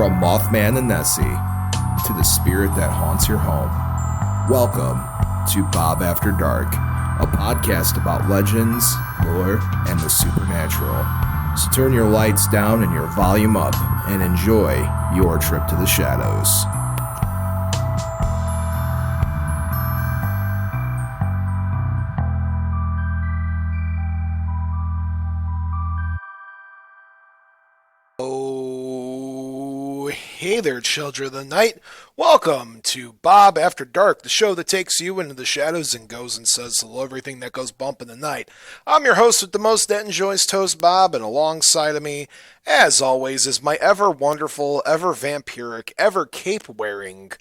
From Mothman and Nessie to the spirit that haunts your home, welcome to Bob After Dark, a podcast about legends, lore, and the supernatural. So turn your lights down and your volume up and enjoy your trip to the shadows. Hey there, children of the night. Welcome to Bob After Dark, the show that takes you into the shadows and goes and says hello everything that goes bump in the night. I'm your host with the most that enjoys toast, Bob, and alongside of me, as always, is my ever wonderful, ever vampiric, ever cape-wearing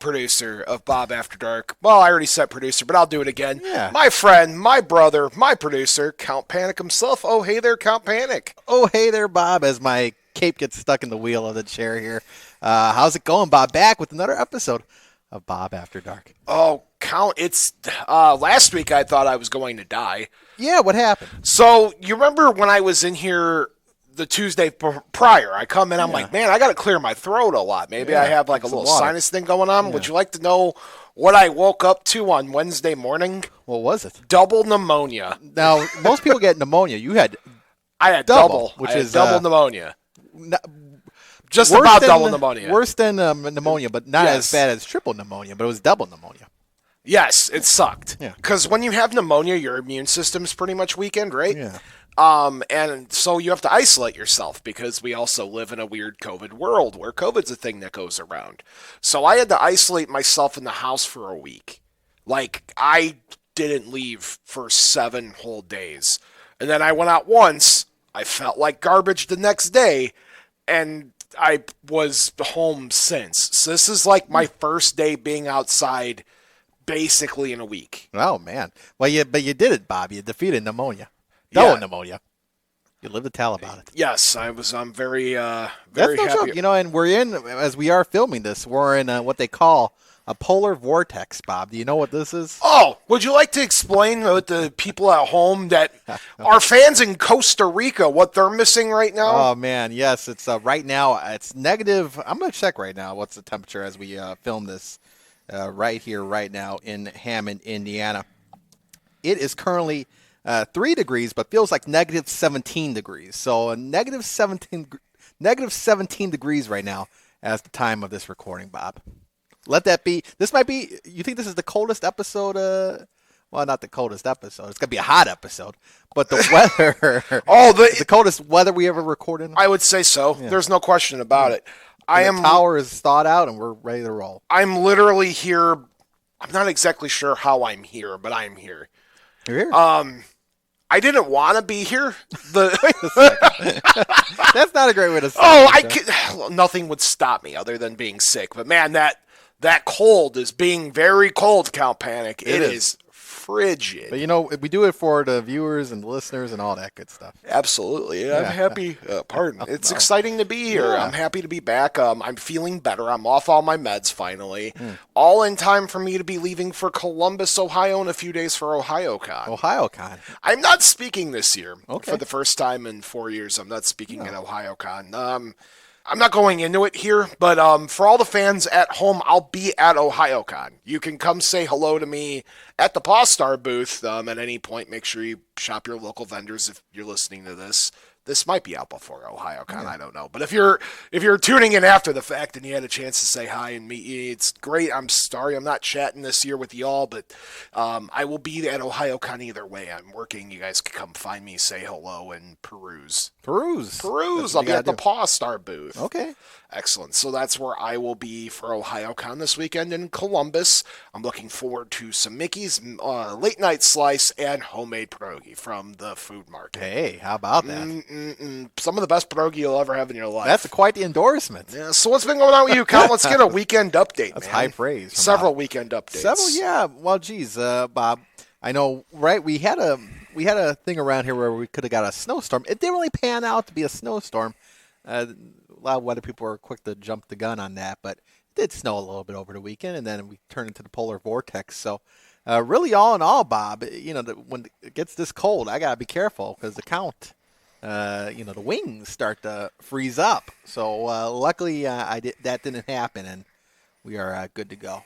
producer of Bob After Dark. Well, I already said producer, but I'll do it again. Yeah. My friend, my brother, my producer, Count Panic himself. Oh, hey there, Count Panic. Oh, hey there, Bob, as my cape gets stuck in the wheel of the chair here. How's it going, Bob? Back with another episode of Bob After Dark. Oh, Count, it's last week I thought I was going to die. Yeah, what happened? So, you remember when I was in here the Tuesday prior? I come in, I'm like, man, I got to clear my throat a lot. Maybe I have like a little sinus thing going on. Yeah. Would you like to know what I woke up to on Wednesday morning? What was it? Double pneumonia. Now, most people get pneumonia. I had double double pneummonia. Just about double pneumonia. Worse than pneumonia, but not as bad as triple pneumonia, but it was double pneumonia. Yes, it sucked. Yeah. Because when you have pneumonia, your immune system's pretty much weakened, right? Yeah. And so you have to isolate yourself because we also live in a weird COVID world where COVID's a thing that goes around. So I had to isolate myself in the house for a week. Like, I didn't leave for 7 whole days. And then I went out once. I felt like garbage the next day. And I was home since. So this is like my first day being outside basically in a week. Oh, man. Well, but you did it, Bob. You defeated pneumonia. Double pneumonia. You lived to tell about it. Yes, I'm very That's no happy. Joke. And we're as we are filming this, we're in what they call a polar vortex, Bob. Do you know what this is? Oh, would you like to explain with the people at home that our fans in Costa Rica what they're missing right now? Oh, man, yes. It's right now, it's negative. I'm going to check right now what's the temperature as we film this right here, right now in Hammond, Indiana. It is currently 3 degrees, but feels like negative 17 degrees. So negative 17 degrees right now as the time of this recording, Bob. Let that be. This might be. You think this is the coldest episode? Well, not the coldest episode. It's gonna be a hot episode. But the weather. The coldest weather we ever recorded. I would say so. Yeah. There's no question about it. The tower is thawed out, and we're ready to roll. I'm literally here. I'm not exactly sure how I'm here, but I'm here. You're here. I didn't want to be here. Wait a second. That's not a great way to say nothing would stop me other than being sick. But man, that cold is being very cold, Count Panic. It is frigid. But we do it for the viewers and the listeners and all that good stuff. Absolutely. Yeah. I'm happy. It's exciting to be here. Yeah. I'm happy to be back. I'm feeling better. I'm off all my meds finally. All in time for me to be leaving for Columbus, Ohio in a few days for OhioCon. OhioCon. I'm not speaking this year. Okay. For the first time in 4 years, I'm not speaking at OhioCon. I'm not going into it here, but for all the fans at home, I'll be at OhioCon. You can come say hello to me at the Paw Star booth at any point. Make sure you shop your local vendors if you're listening to this. This might be out before OhioCon, I don't know. But if you're tuning in after the fact and you had a chance to say hi and meet you, it's great. I'm sorry I'm not chatting this year with y'all, but I will be at OhioCon either way. I'm working. You guys can come find me, say hello, and peruse. I'll be at the Paw Star booth. Okay. Excellent. So that's where I will be for OhioCon this weekend in Columbus. I'm looking forward to some Mickey's late night slice and homemade pierogi from the food market. Hey, how about that? Some of the best pierogi you'll ever have in your life. That's quite the endorsement. Yeah. So what's been going on with you, Count? Let's get a weekend update. That's high praise. Several weekend updates. Yeah. Well, geez, Bob. I know, right? We had a thing around here where we could have got a snowstorm. It didn't really pan out to be a snowstorm. A lot of weather people were quick to jump the gun on that, but it did snow a little bit over the weekend, and then we turned into the polar vortex. So, really, all in all, Bob, when it gets this cold, I gotta be careful because the Count the wings start to freeze up. So luckily, that didn't happen, and we are good to go.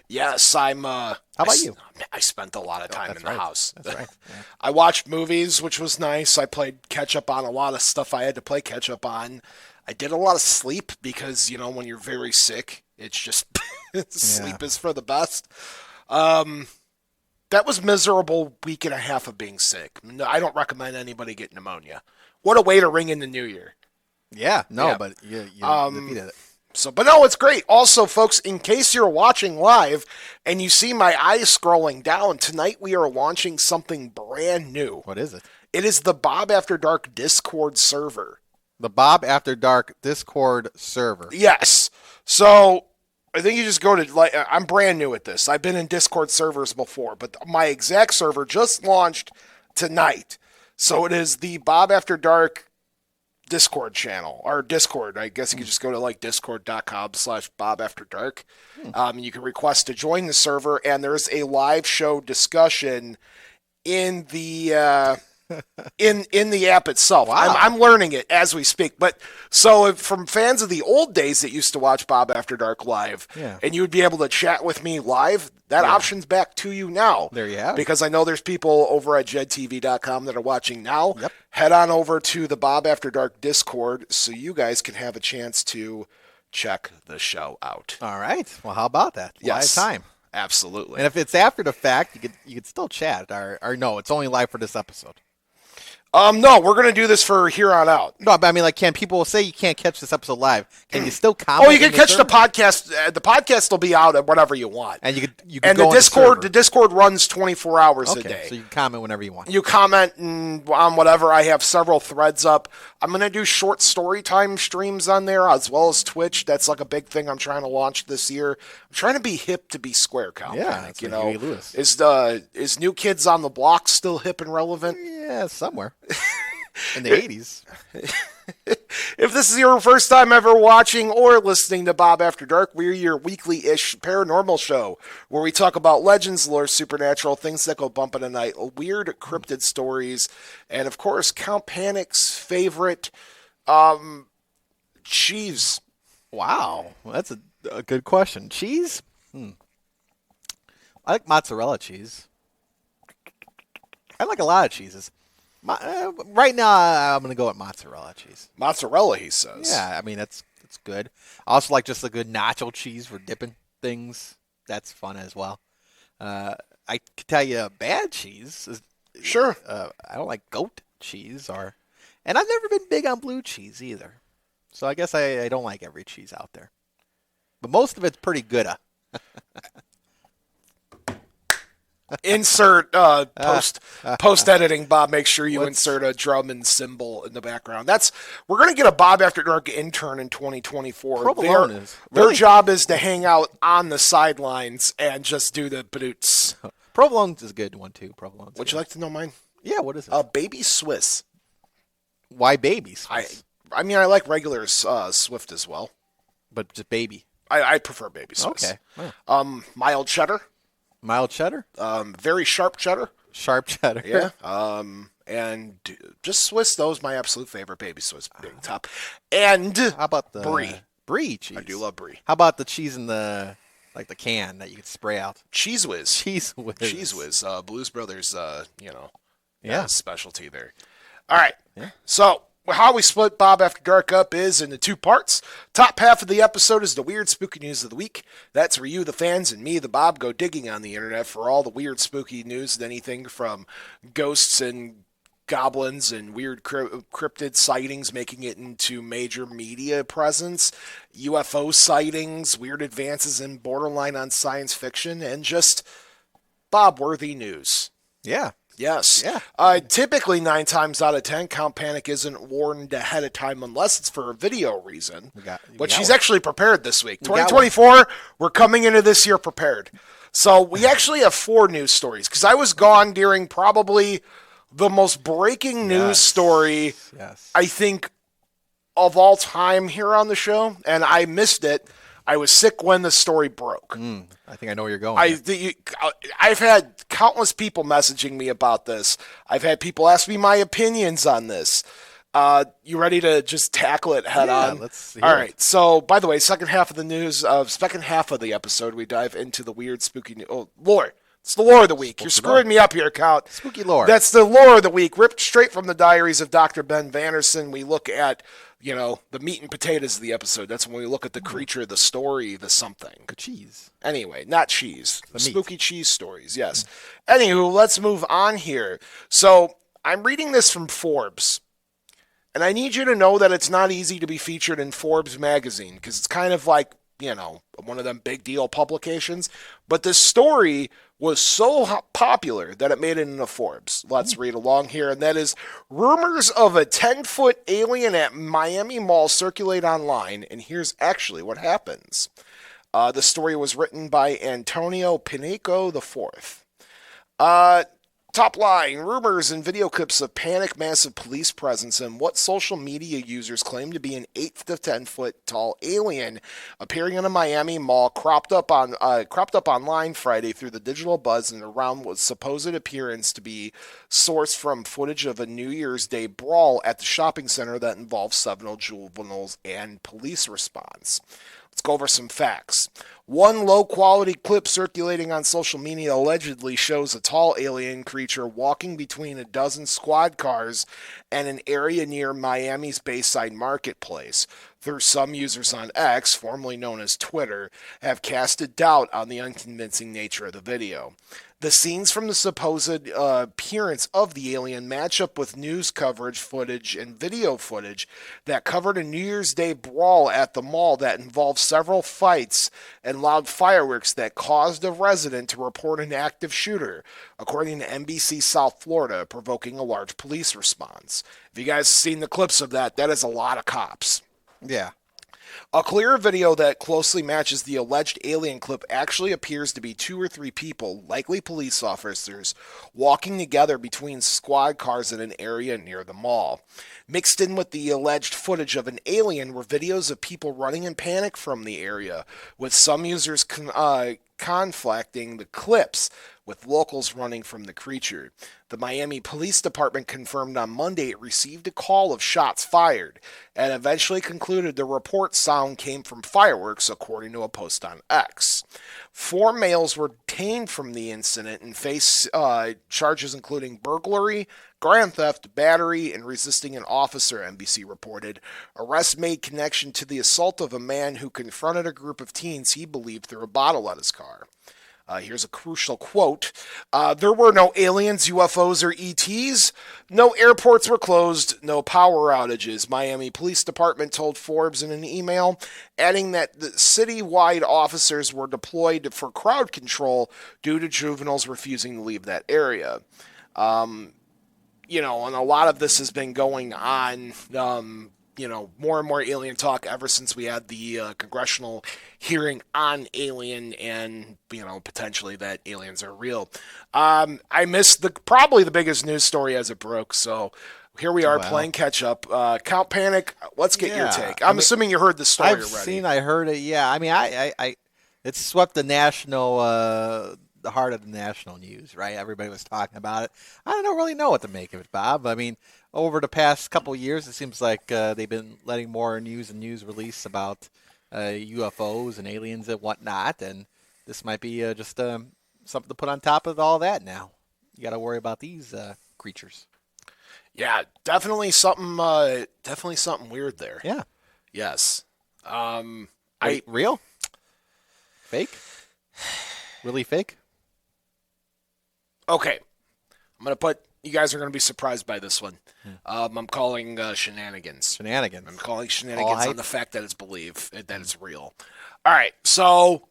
Yes, I'm. How about you? I spent a lot of time in the house. That's right. Yeah. I watched movies, which was nice. I played catch up on a lot of stuff I had to play catch up on. I did a lot of sleep because, when you're very sick, it's just sleep is for the best. That was miserable week and a half of being sick. No, I don't recommend anybody get pneumonia. What a way to ring in the new year. Yeah, but you defeated it. But no, it's great. Also, folks, in case you're watching live and you see my eyes scrolling down, tonight we are launching something brand new. What is it? It is the Bob After Dark Discord server. The Bob After Dark Discord server. Yes. So I think you just go to, I'm brand new at this. I've been in Discord servers before, but my exact server just launched tonight. So it is the Bob After Dark Discord channel, or Discord. I guess you could just go to discord.com/BobAfterDark. You can request to join the server, and there's a live show discussion in the in the app itself. Wow. I'm learning it as we speak. But so from fans of the old days that used to watch Bob After Dark live, and you would be able to chat with me live, that option's back to you now. There you have it. Because I know there's people over at jedtv.com that are watching now. Yep. Head on over to the Bob After Dark Discord so you guys can have a chance to check the show out. All right. Well, how about that? Yes. Live time. Absolutely. And if it's after the fact, you could still chat. Or no, it's only live for this episode. No, we're going to do this for here on out. No, but I mean, can people say you can't catch this episode live? Can you still comment? Oh, you can catch the podcast. The podcast will be out at whatever you want. And you could and go the Discord runs 24 hours a day. So you can comment whenever you want. You comment on whatever. I have several threads up. I'm going to do short story time streams on there as well as Twitch. That's like a big thing I'm trying to launch this year. I'm trying to be hip to be square, Cal. Yeah, Panic, Lewis. Is New Kids on the Block still hip and relevant? Yeah, somewhere. In the 80s. If this is your first time ever watching or listening to Bob After Dark, we're your weekly-ish paranormal show where we talk about legends, lore, supernatural, things that go bump in the night, weird cryptid stories, and of course, Count Panic's favorite, cheese. Wow. Well, that's a good question. Cheese? I like mozzarella cheese. I like a lot of cheeses. Right now, I'm going to go with mozzarella cheese. Mozzarella, he says. Yeah, I mean, that's good. I also like just a good nacho cheese for dipping things. That's fun as well. I could tell you bad cheese. Sure. I don't like goat cheese, and I've never been big on blue cheese either. So I guess I don't like every cheese out there. But most of it's pretty good. Insert post editing, Bob. Make sure you insert a drum and cymbal in the background. We're going to get a Bob After Dark intern in 2024. Their job is to hang out on the sidelines and just do the boots. Provolone's is a good one too. Provolone's. Would you like to know mine? Yeah. What is it? Baby Swiss. Why baby Swiss? I mean, I like regular Swift as well, but just baby. I prefer baby Swiss. Okay. Mild cheddar. Mild cheddar? Very sharp cheddar. Sharp cheddar. Yeah. And just Swiss, those my absolute favorite. Baby Swiss, big top. And how about the brie? Brie cheese. I do love brie. How about the cheese in the can that you could spray out? Cheese Whiz. Cheese Whiz. Cheese Whiz. Blues Brothers. Yeah. Specialty there. All right. Yeah. So how we split Bob After Dark up is into two parts. Top half of the episode is the weird spooky news of the week. That's where you, the fans, and me, the Bob, go digging on the internet for all the weird spooky news and anything from ghosts and goblins and weird cryptid sightings making it into major media presence, UFO sightings, weird advances in borderline on science fiction, and just Bob-worthy news. Yeah. Yes. Yeah. Typically, 9 times out of 10, Count Panic isn't warned ahead of time unless it's for a video reason, which he's actually prepared this week. 2024, we're coming into this year prepared. So we actually have 4 news stories because I was gone during probably the most breaking news story, I think, of all time here on the show, and I missed it. I was sick when the story broke. I think I know where you're going. I've had countless people messaging me about this. I've had people ask me my opinions on this. You ready to just tackle it head on? Let's see. All right. So, by the way, second half of the episode, we dive into the weird, spooky lore. It's the lore of the week. You're screwing me up here, Count. Spooky lore. That's the lore of the week, ripped straight from the diaries of Dr. Ben Vanderson. We look at, the meat and potatoes of the episode. That's when we look at the creature, the story, the something. The cheese. Anyway, not cheese. The spooky cheese stories, yes. Anywho, let's move on here. So, I'm reading this from Forbes. And I need you to know that it's not easy to be featured in Forbes magazine, because it's kind of like, one of them big deal publications. But this story was so popular that it made it into Forbes. Let's read along here. And that is, rumors of a 10-foot alien at Miami Mall circulate online. And here's actually what happens. The story was written by Antonio Pineco IV. Top line, rumors and video clips of panic massive police presence and what social media users claim to be an 8 to 10 foot tall alien appearing in a Miami mall cropped up online Friday through the digital buzz and around with supposed appearance to be sourced from footage of a New Year's Day brawl at the shopping center that involved several juveniles and police response. Let's go over some facts. One low-quality clip circulating on social media allegedly shows a tall alien creature walking between a dozen squad cars and an area near Miami's Bayside Marketplace. Though some users on X, formerly known as Twitter, have casted doubt on the unconvincing nature of the video. The scenes from the supposed appearance of the alien match up with news coverage footage and video footage that covered a New Year's Day brawl at the mall that involved several fights and loud fireworks that caused a resident to report an active shooter, according to NBC South Florida, provoking a large police response. If you guys have seen the clips of that, that is a lot of cops. Yeah. A clear video that closely matches the alleged alien clip actually appears to be 2 or 3 people, likely police officers, walking together between squad cars in an area near the mall. Mixed in with the alleged footage of an alien were videos of people running in panic from the area, with some users conflicting the clips with locals running from the creature. The Miami Police Department confirmed on Monday it received a call of shots fired and eventually concluded the report sound came from fireworks, according to a post on X. 4 males were detained from the incident and face charges including burglary, grand theft, battery, and resisting an officer, NBC reported. Arrests made connection to the assault of a man who confronted a group of teens he believed threw a bottle at his car. Here's a crucial quote. There were no aliens, UFOs, or ETs. No airports were closed. No power outages. Miami Police Department told Forbes in an email, adding that the citywide officers were deployed for crowd control due to juveniles refusing to leave that area. And a lot of this has been going on, more and more alien talk ever since we had the congressional hearing on alien and, potentially that aliens are real. I missed probably the biggest news story as it broke, so here we are playing catch up. Count Panic, let's get your take. I'm assuming you heard the story already. I heard it, yeah. I mean, I it swept the national, the heart of the national news, right? Everybody was talking about it. I don't really know what to make of it, Bob. I mean, over the past couple of years, it seems like they've been letting more news release about UFOs and aliens and whatnot, and this might be just something to put on top of all that now. You got to worry about these creatures. Yeah, definitely something weird there. Yeah. Yes. Real? Fake? Really fake? Okay. I'm going to put... You guys are going to be surprised by this one. I'm calling shenanigans. Shenanigans. I'm calling shenanigans on the fact that it's that it's real. All right, so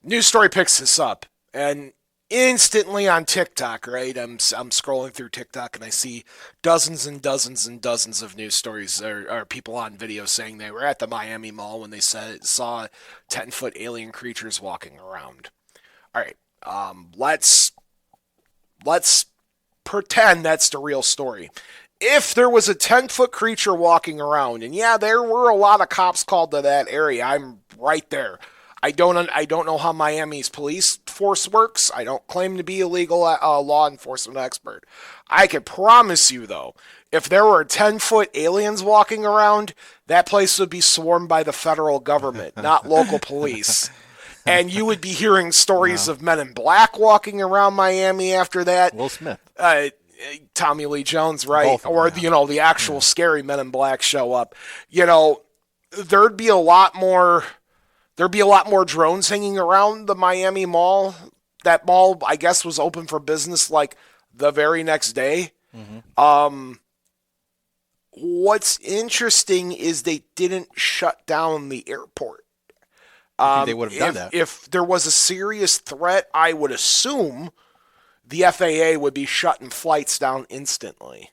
news story picks this up, and instantly on TikTok, right? I'm scrolling through TikTok, and I see dozens and dozens and dozens of news stories or people on video saying they were at the Miami Mall when they saw 10-foot alien creatures walking around. All right, let's pretend that's the real story. if there was a 10-foot creature walking around, and yeah, there were a lot of cops called to that area. I'm right there. I don't know how Miami's police force works. I don't claim to be a legal law enforcement expert. I can promise you, though, if there were 10-foot aliens walking around, that place would be swarmed by the federal government, not local police. And you would be hearing stories of Men in Black walking around Miami after that. Will Smith. Tommy Lee Jones, right? Or, the actual scary Men in Black show up. There'd be a lot more drones hanging around the Miami Mall. That mall, I guess, was open for business like the very next day. Mm-hmm. What's interesting is they didn't shut down the airport. They would have done that. If there was a serious threat, I would assume the FAA would be shutting flights down instantly.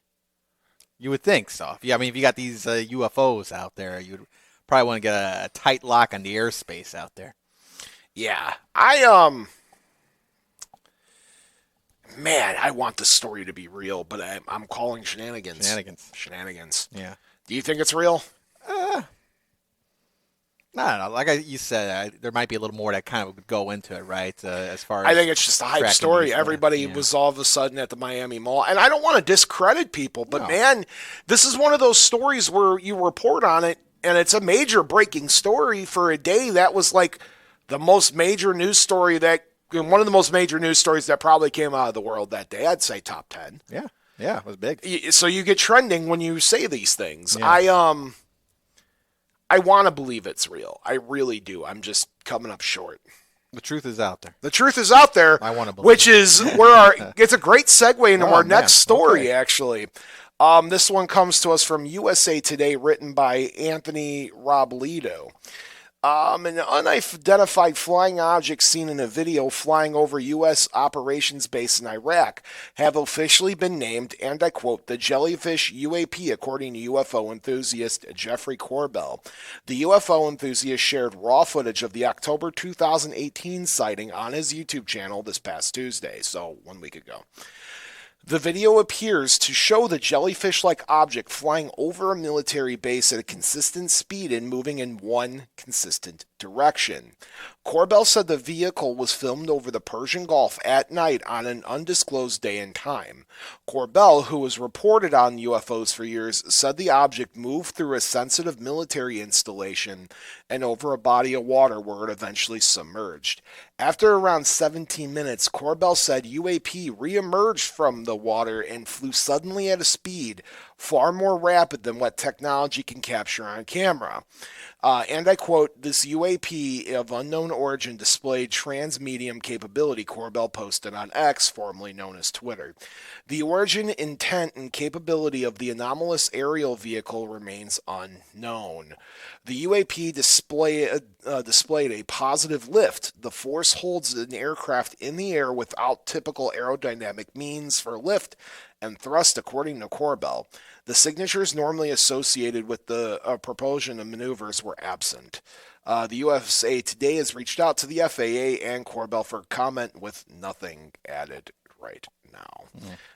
You would think so. Yeah, I mean, if you got these UFOs out there, you'd probably want to get a tight lock on the airspace out there. Yeah. Man, I want the story to be real, but I'm calling shenanigans. Shenanigans. Yeah. Do you think it's real? I don't know. Like you said, there might be a little more that kind of would go into it, right? As far as I think it's just a hype story. Everybody was all of a sudden at the Miami Mall. And I don't want to discredit people, but man, this is one of those stories where you report on it, and it's a major breaking story for a day. That was like the most major news story one of the most major news stories that probably came out of the world that day. I'd say top 10. Yeah, it was big. So you get trending when you say these things. Yeah. I want to believe it's real. I really do. I'm just coming up short. The truth is out there. The truth is out there. I want to believe. Which is it's a great segue into our next story, actually. This one comes to us from USA Today, written by Anthony Robledo. An unidentified flying object seen in a video flying over U.S. operations base in Iraq have officially been named, and I quote, the jellyfish UAP, according to UFO enthusiast Jeffrey Corbell. The UFO enthusiast shared raw footage of the October 2018 sighting on his YouTube channel this past Tuesday, so 1 week ago. The video appears to show the jellyfish-like object flying over a military base at a consistent speed and moving in one consistent direction. Corbell said the vehicle was filmed over the Persian Gulf at night on an undisclosed day and time. Corbell, who has reported on UFOs for years, said the object moved through a sensitive military installation and over a body of water where it eventually submerged. After around 17 minutes, Corbell said UAP re-emerged from the water and flew suddenly at a speed far more rapid than what technology can capture on camera. And I quote, this UAP of unknown origin displayed transmedium capability, Corbell posted on X, formerly known as Twitter. The origin, intent, and capability of the anomalous aerial vehicle remains unknown. The UAP displayed a positive lift. The force holds an aircraft in the air without typical aerodynamic means for lift and thrust, according to Corbell. The signatures normally associated with the propulsion of maneuvers were absent. The USA Today has reached out to the FAA and Corbell for comment with nothing added right now.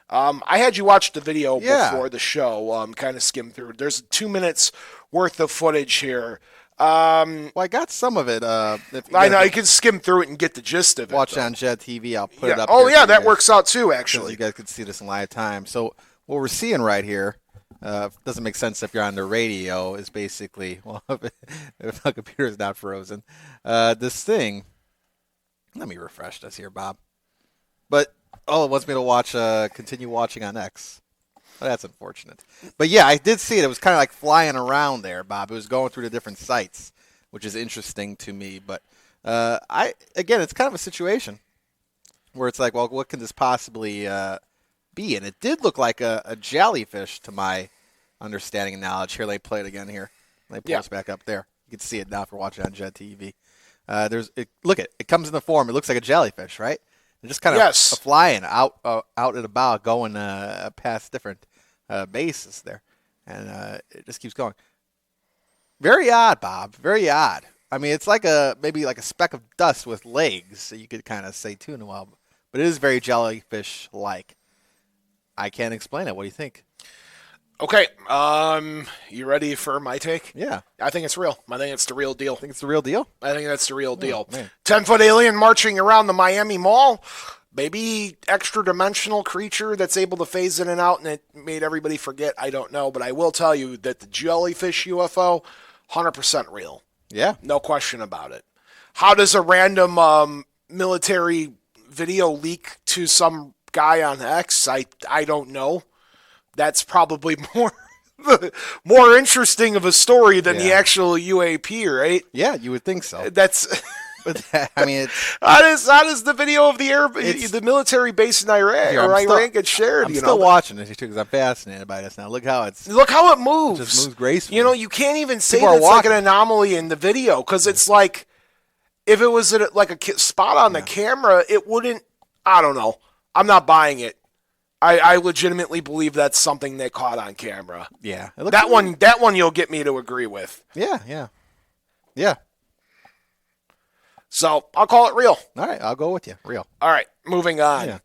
I had you watch the video before the show, kind of skim through. There's 2 minutes worth of footage here. Well, I got some of it. I know, you can skim through it and get the gist of it. Watch it on Jed TV. I'll put it up. Oh, yeah, that works out too, actually. You guys can see this in live time. So what we're seeing right here doesn't make sense if you're on the radio. Is basically, well, if my computer's not frozen, this thing. Let me refresh this here, Bob. But it wants me to continue watching on X. Well, that's unfortunate. But yeah, I did see it. It was kind of like flying around there, Bob. It was going through the different sites, which is interesting to me. But it's kind of a situation where it's like, well, what can this possibly be? And it did look like a jellyfish to my understanding and knowledge. Here, let me play it again here. Let me pull this back up there. You can see it now if you're watching on Jed TV. It comes in the form. It looks like a jellyfish, right? They're just kind of flying out and about, going past different bases there. And it just keeps going. Very odd, Bob. Very odd. I mean, it's like maybe like a speck of dust with legs, so you could kind of say too in a while. But it is very jellyfish-like. I can't explain it. What do you think? Okay, you ready for my take? Yeah. I think it's real. I think it's the real deal. Think it's the real deal? I think that's the real deal. Man. 10-foot alien marching around the Miami Mall. Maybe extra-dimensional creature that's able to phase in and out, and it made everybody forget. I don't know, but I will tell you that the jellyfish UFO, 100% real. Yeah. No question about it. How does a random military video leak to some guy on X? I don't know. That's probably more interesting of a story than the actual UAP, right? Yeah, you would think so. That's. But I mean, it's, how does the video of the military base in Iran get shared? I'm still watching it too because I'm fascinated by this now. Look how it moves. It just moves gracefully. You know, you can't even say that's like an anomaly in the video because it's like if it was like a spot on the camera, it wouldn't. I don't know. I'm not buying it. I legitimately believe that's something they caught on camera. Yeah, that one you'll get me to agree with. Yeah. So I'll call it real. All right, I'll go with you. Real. All right, moving on. Yeah.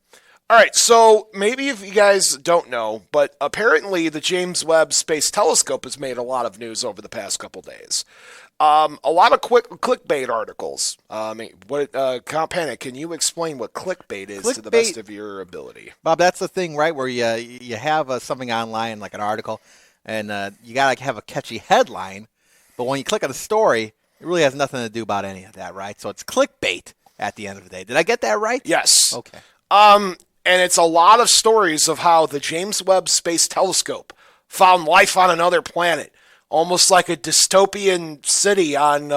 All right, so maybe if you guys don't know, but apparently the James Webb Space Telescope has made a lot of news over the past couple days. A lot of clickbait articles. Count Panic, can you explain what clickbait is to the best of your ability? Bob, that's the thing, right, where you have something online, like an article, and you got to have a catchy headline, but when you click on the story, it really has nothing to do about any of that, right? So it's clickbait at the end of the day. Did I get that right? Yes. Okay. And it's a lot of stories of how the James Webb Space Telescope found life on another planet, almost like a dystopian city on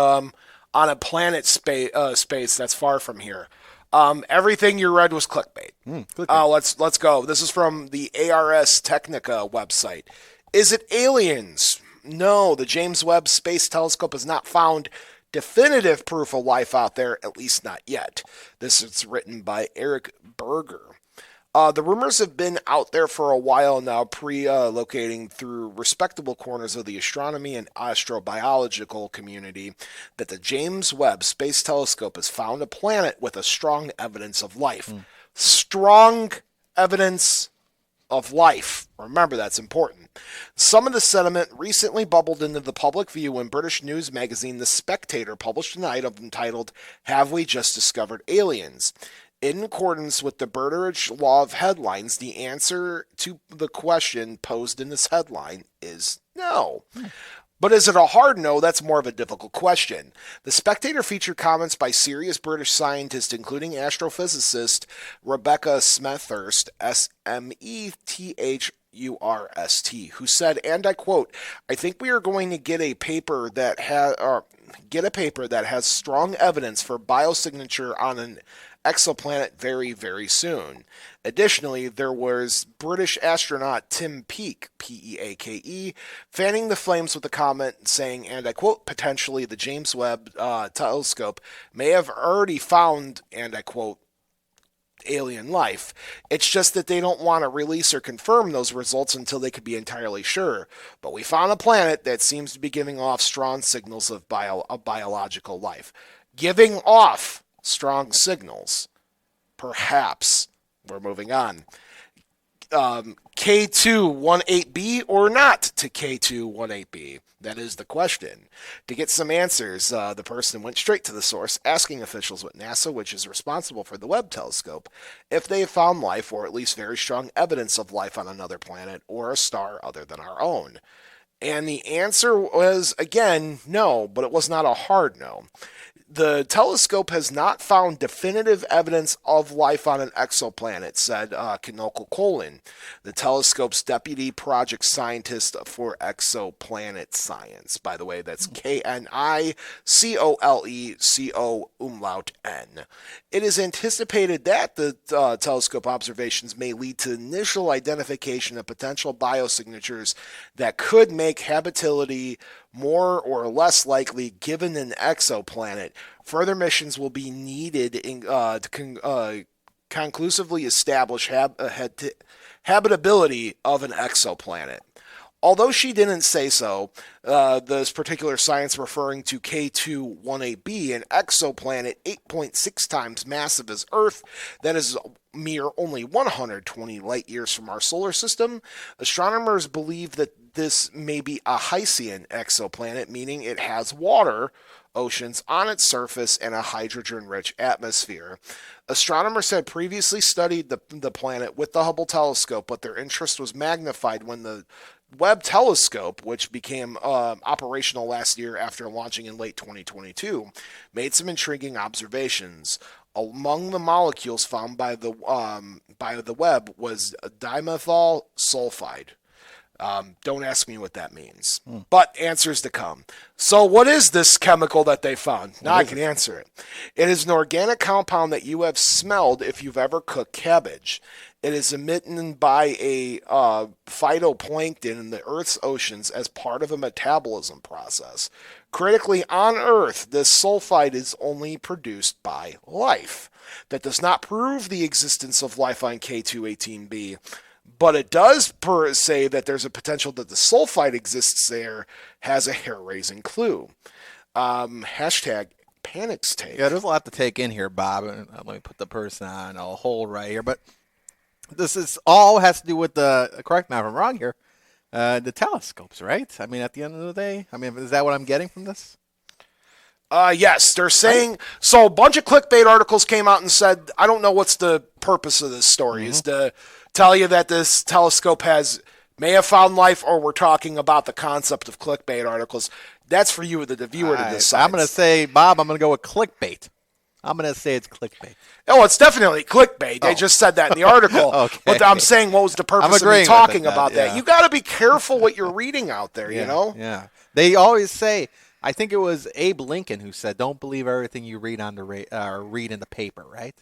a planet space that's far from here. Everything you read was clickbait. Clickbait. Let's go. This is from the Ars Technica website. Is it aliens? No, the James Webb Space Telescope has not found definitive proof of life out there, at least not yet. This is written by Eric Berger. The rumors have been out there for a while now, pre-locating through respectable corners of the astronomy and astrobiological community that the James Webb Space Telescope has found a planet with a strong evidence of life. Strong evidence of life. Remember, that's important. Some of the sentiment recently bubbled into the public view when British news magazine The Spectator published an item entitled, "Have We Just Discovered Aliens?" In accordance with the Burderidge law of headlines, the answer to the question posed in this headline is no. But is it a hard no? That's more of a difficult question. The Spectator featured comments by serious British scientists, including astrophysicist Rebecca Smethurst, Smethurst, who said, and I quote, "I think we are going to get a paper that has strong evidence for biosignature on an exoplanet very, very soon." Additionally, there was British astronaut Tim Peake, Peake, fanning the flames with a comment saying, and I quote, "Potentially the James Webb telescope may have already found," and I quote, "alien life. It's just that they don't want to release or confirm those results until they could be entirely sure. But we found a planet that seems to be giving off strong signals of biological life." Giving off strong signals. Perhaps. We're moving on. K218b or not to K218b? That is the question. To get some answers, the person went straight to the source, asking officials at NASA, which is responsible for the Webb telescope, if they have found life or at least very strong evidence of life on another planet or a star other than our own. And the answer was, again, no, but it was not a hard no. The telescope has not found definitive evidence of life on an exoplanet, said Kinokul Colin, the telescope's deputy project scientist for exoplanet science. By the way, that's KNICOLECO_N. It is anticipated that the telescope observations may lead to initial identification of potential biosignatures that could make habitability more or less likely given an exoplanet. Further missions will be needed to conclusively establish habitability of an exoplanet. Although she didn't say so, this particular science referring to K2-18b, an exoplanet 8.6 times massive as Earth, that is mere only 120 light years from our solar system. Astronomers believe that this may be a Hycean exoplanet, meaning it has water, oceans on its surface, and a hydrogen-rich atmosphere. Astronomers had previously studied the planet with the Hubble telescope, but their interest was magnified when the Webb telescope, which became operational last year after launching in late 2022, made some intriguing observations. Among the molecules found by the Webb was dimethyl sulfide. Don't ask me what that means, but answers to come. So what is this chemical that they found? Now I can answer it. It is an organic compound that you have smelled if you've ever cooked cabbage. It is emitted by a phytoplankton in the Earth's oceans as part of a metabolism process. Critically, on Earth, this sulfide is only produced by life. That does not prove the existence of life on K2-18b, but it does say that there's a potential that the sulfide exists there, has a hair-raising clue. Hashtag panics take. Yeah, there's a lot to take in here, Bob. Let me put the person on a hold right here. But this is all has to do with correct me if I'm wrong here, the telescopes, right? I mean, at the end of the day, is that what I'm getting from this? Yes, they're saying, so a bunch of clickbait articles came out and said, I don't know what's the purpose of this story, is to tell you that this telescope may have found life, or we're talking about the concept of clickbait articles. That's for you, the viewer, to decide. I'm going to say, Bob, I'm going to go with clickbait. I'm going to say it's clickbait. Oh, it's definitely clickbait. They just said that in the article. Okay. But I'm saying, what was the purpose of me talking about that? Yeah. You got to be careful what you're reading out there, you know? Yeah. They always say, I think it was Abe Lincoln who said, don't believe everything you read on read in the paper, right?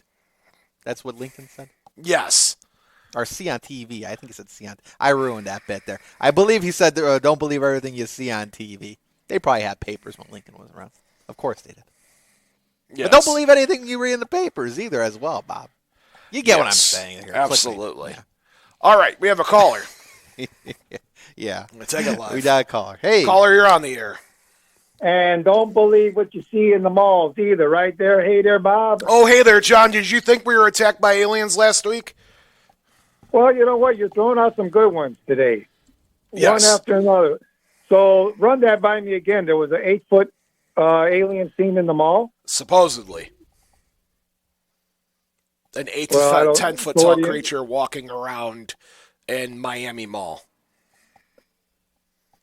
That's what Lincoln said? Yes. Or see on TV. I think he said see on. I ruined that bit there. I believe he said, don't believe everything you see on TV. They probably had papers when Lincoln was around. Of course they did. Yes. But don't believe anything you read in the papers either as well, Bob. You get what I'm saying here. Absolutely. Yeah. All right, we have a caller. Yeah. Let's take it live. We got a caller. Hey. Caller, you're on the air. And don't believe what you see in the malls either, right there. Hey there, Bob. Oh, hey there, John. Did you think we were attacked by aliens last week? Well, you know what? You're throwing out some good ones today. Yes. One after another. So run that by me again. There was an 8-foot alien seen in the mall? Supposedly. An 8 to 10-foot tall creature walking around in Miami Mall.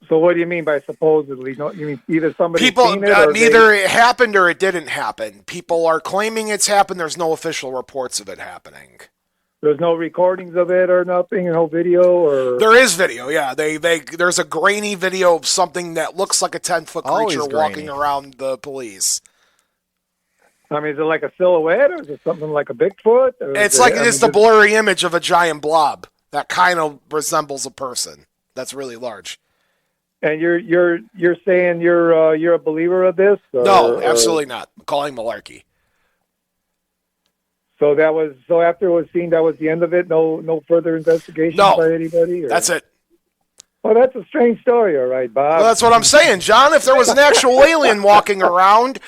So what do you mean by supposedly? No, you mean either somebody seen it or either it happened or it didn't happen. People are claiming it's happened. There's no official reports of it happening. There's no recordings of it or nothing, no video or. There is video, yeah. There's a grainy video of something that looks like a 10-foot creature walking around the police. I mean, is it like a silhouette, or is it something like a Bigfoot? It's like it's the blurry image of a giant blob that kind of resembles a person. That's really large. And you're saying you're a believer of this? No, absolutely not. I'm calling malarkey. So after it was seen, that was the end of it. No further investigation by anybody. That's it. Well, that's a strange story, all right, Bob. Well, that's what I'm saying, John. If there was an actual alien walking around,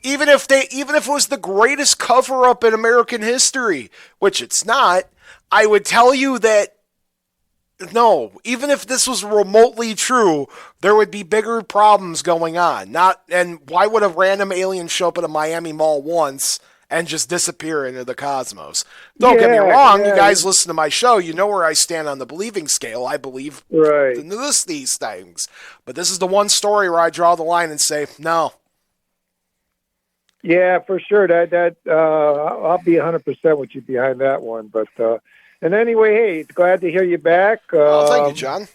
even if it was the greatest cover-up in American history, which it's not, I would tell you that no, even if this was remotely true, there would be bigger problems going on. And why would a random alien show up at a Miami mall once and just disappear into the cosmos? Don't get me wrong. You guys listen to my show. You know where I stand on the believing scale. I believe these things. But this is the one story where I draw the line and say, no. Yeah, for sure. That I'll be 100% with you behind that one. But and anyway, hey, glad to hear you back. Thank you, John.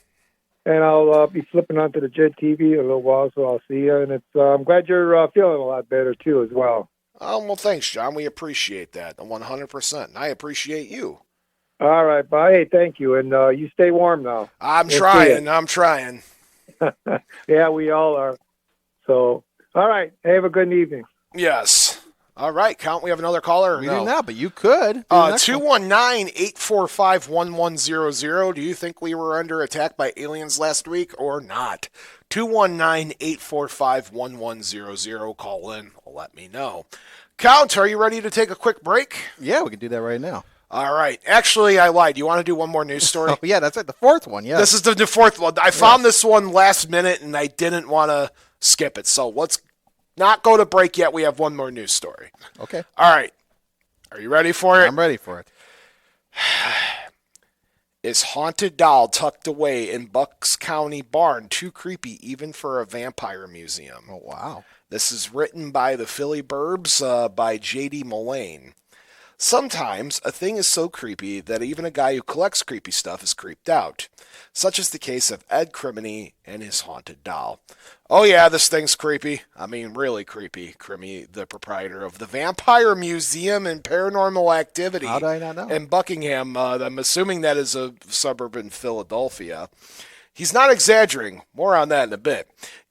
And I'll be flipping onto the JED TV in a little while, so I'll see you. And I'm glad you're feeling a lot better, too, as well. Oh, well, thanks, John. We appreciate that 100%. And I appreciate you. All right, bye. Hey, thank you. And you stay warm now. I'm trying. Yeah, we all are. So, all right. Have a good evening. Yes. All right, Count, we have another caller? Or We no? do not, but you could. 219-845-1100. Do you think we were under attack by aliens last week or not? 219-845-1100. Call in. Let me know. Count, are you ready to take a quick break? Yeah, we can do that right now. All right. Actually, I lied. You want to do one more news story? Oh, yeah, that's right. The fourth one, yeah. This is the fourth one. I found this one last minute, and I didn't want to skip it. So let's not go to break yet. We have one more news story. Okay. All right. Are you ready for it? I'm ready for it. Is haunted doll tucked away in Bucks County barn too creepy even for a vampire museum? Oh, wow. This is written by the Philly Burbs by J.D. Mullane. Sometimes a thing is so creepy that even a guy who collects creepy stuff is creeped out. Such is the case of Ed Criminy and his haunted doll. Oh yeah, this thing's creepy. I mean, really creepy. Criminy, the proprietor of the Vampire Museum and Paranormal Activity. How do I not know? In Buckingham. I'm assuming that is a suburb in Philadelphia. He's not exaggerating. More on that in a bit.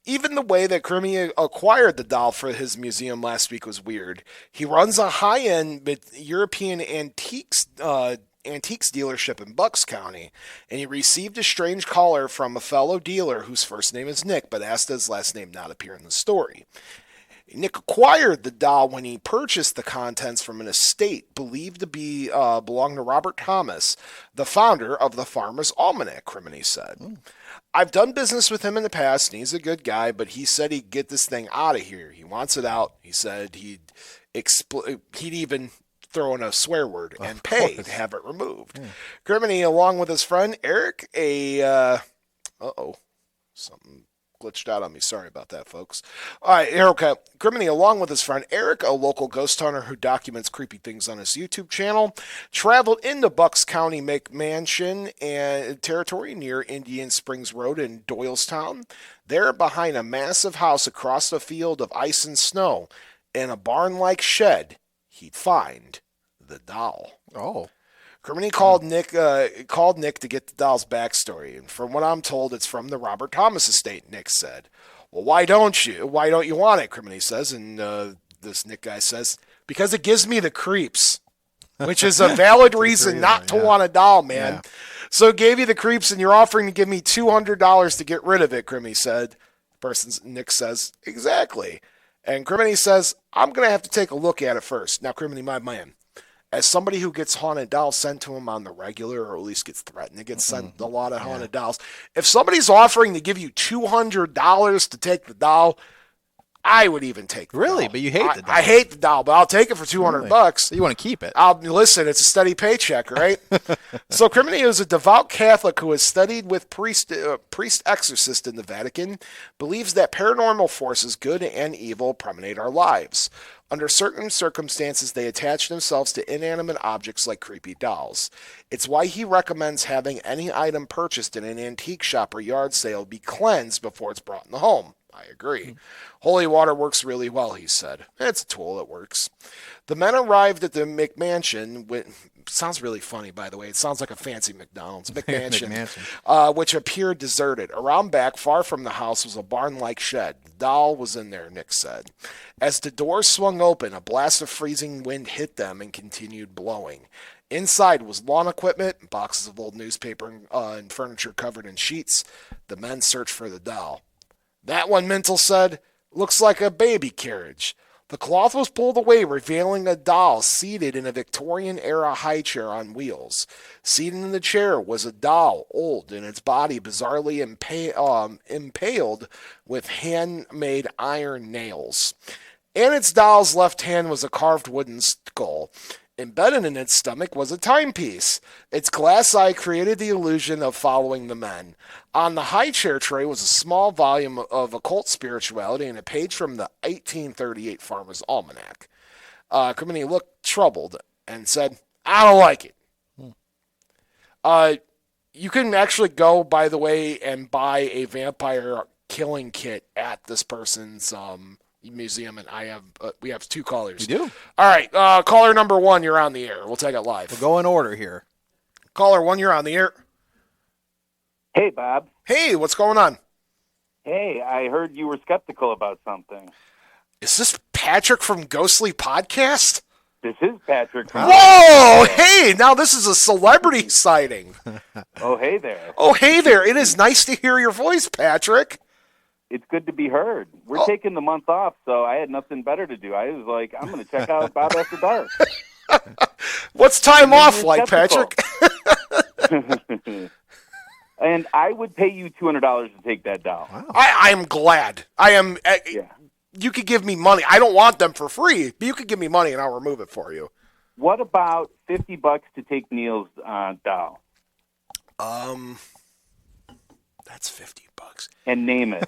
Even the way that Criminy acquired the doll for his museum last week was weird. He runs a high-end European antiques dealership in Bucks County, and he received a strange caller from a fellow dealer whose first name is Nick, but asked his last name not appear in the story. Nick acquired the doll when he purchased the contents from an estate believed to be belong to Robert Thomas, the founder of the Farmer's Almanac, Criminy said. I've done business with him in the past, and he's a good guy, but he said he'd get this thing out of here. He wants it out. He said he'd even throw in a swear word and pay to have it removed. Criminy, along with his friend Eric, something glitched out on me. Sorry about that, folks. All right, okay. Criminy, along with his friend Eric, a local ghost hunter who documents creepy things on his YouTube channel, traveled into Bucks County McMansion and territory near Indian Springs Road in Doylestown. There, behind a massive house across a field of ice and snow, in a barn-like shed, he'd find the doll. Oh. Criminy called Nick to get the doll's backstory, and from what I'm told, it's from the Robert Thomas estate, Nick said. Well, why don't you want it, Criminy says, and this Nick guy says, because it gives me the creeps, which is a valid reason not to want a doll, man. Yeah. So it gave you the creeps, and you're offering to give me $200 to get rid of it, Criminy said. Nick says, exactly. And Criminy says, I'm going to have to take a look at it first. Now, Criminy, my man, as somebody who gets haunted dolls sent to him on the regular, or at least gets threatened to get sent a lot of haunted dolls, if somebody's offering to give you $200 to take the doll, I would even take the Really? doll. But you hate the doll. I hate the doll, but I'll take it for $200. So you want to keep it? Listen, it's a steady paycheck, right? So Criminy is a devout Catholic who has studied with priest exorcist in the Vatican, believes that paranormal forces, good and evil, permeate our lives. Under certain circumstances, they attach themselves to inanimate objects like creepy dolls. It's why he recommends having any item purchased in an antique shop or yard sale be cleansed before it's brought in the home. I agree. Holy water works really well, he said. It's a tool that works. The men arrived at the McMansion. Sounds really funny, by the way. It sounds like a fancy McDonald's. McMansion. Which appeared deserted. Around back, far from the house, was a barn-like shed. The doll was in there, Nick said. As the door swung open, a blast of freezing wind hit them and continued blowing. Inside was lawn equipment, boxes of old newspaper and furniture covered in sheets. The men searched for the doll. That one, Mintel said, looks like a baby carriage. The cloth was pulled away, revealing a doll seated in a Victorian-era high chair on wheels. Seated in the chair was a doll, old, and its body bizarrely impaled with handmade iron nails. In its doll's left hand was a carved wooden skull. Embedded in its stomach was a timepiece. Its glass eye created the illusion of following the men. On the high chair tray was a small volume of occult spirituality and a page from the 1838 Farmer's Almanac. Criminy looked troubled and said, I don't like it. You can actually go, by the way, and buy a vampire killing kit at this person's museum, and we have two callers. You do? All right, caller number one, you're on the air. We'll take it live. We'll go in order here. Caller one, you're on the air. Hey, Bob. Hey, what's going on? Hey, I heard you were skeptical about something. Is this Patrick from Ghostly Podcast? This is Patrick. Whoa! Hey, now this is a celebrity sighting. Oh, hey there. Oh, hey there. It is nice to hear your voice, Patrick. It's good to be heard. We're taking the month off, so I had nothing better to do. I was like, I'm going to check out Bob After Dark. What's time off like, Patrick? And I would pay you $200 to take that down. Wow. I'm glad. I am. Yeah. You could give me money. I don't want them for free, but you could give me money and I'll remove it for you. What about $50 to take Neil's doll? That's $50. And name it.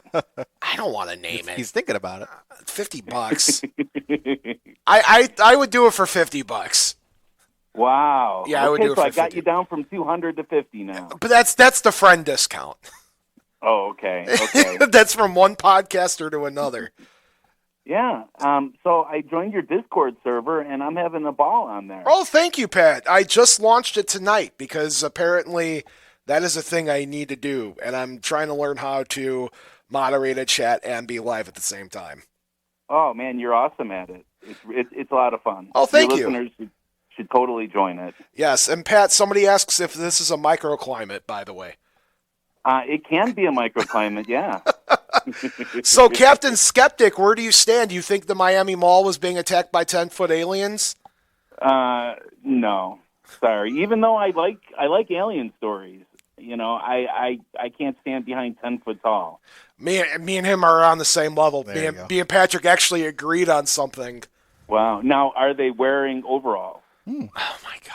I don't want to name it. He's thinking about it. $50. I would do it for $50. Wow. Yeah, I would do it so for I got 50. you down from 200 to 50 now. But that's the friend discount. Oh, okay. Okay. That's from one podcaster to another. Yeah. So I joined your Discord server, and I'm having a ball on there. Oh, thank you, Pat. I just launched it tonight because apparently that is a thing I need to do, and I'm trying to learn how to moderate a chat and be live at the same time. Oh, man, you're awesome at it. It's a lot of fun. Oh, thank Your you. Listeners should totally join it. Yes, and Pat, somebody asks if this is a microclimate, by the way. It can be a microclimate, yeah. So, Captain Skeptic, where do you stand? Do you think the Miami Mall was being attacked by 10-foot aliens? No, sorry. Even though I like alien stories, I can't stand behind 10 foot tall. Me and him are on the same level. Me and Patrick actually agreed on something. Wow. Now, are they wearing overalls? Oh my God.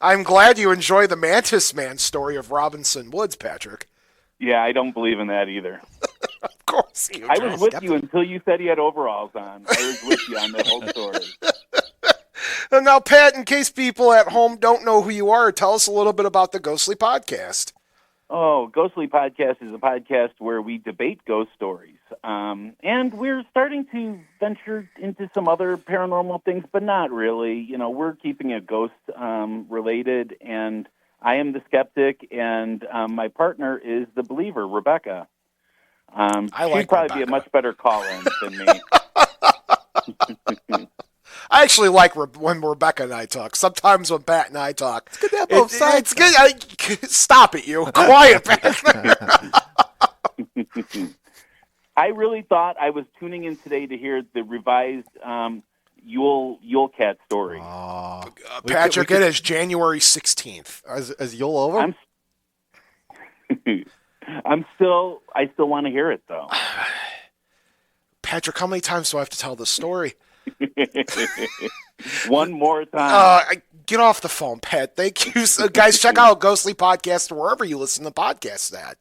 I'm glad you enjoy the Mantis Man story of Robinson Woods, Patrick. Yeah, I don't believe in that either. Of course you I do. was with you until you said he had overalls on. I was with you on that whole story. And now, Pat, in case people at home don't know who you are, tell us a little bit about the Ghostly Podcast. Oh, Ghostly Podcast is a podcast where we debate ghost stories. And we're starting to venture into some other paranormal things, but not really. We're keeping it ghost related, and I am the skeptic, and my partner is the believer, Rebecca. She'd probably be a much better call-in than me. I actually like when Rebecca and I talk. Sometimes when Pat and I talk, It's good to have both sides. It's good. Stop it, you. Quiet back there. I really thought I was tuning in today to hear the revised Yule Cat story. Patrick, it is January 16th. Is Yule over? I still want to hear it though. Patrick, how many times do I have to tell this story? One more time. Get off the phone, Pat. Thank you. So, guys, check out Ghostly Podcast or wherever you listen to podcasts at.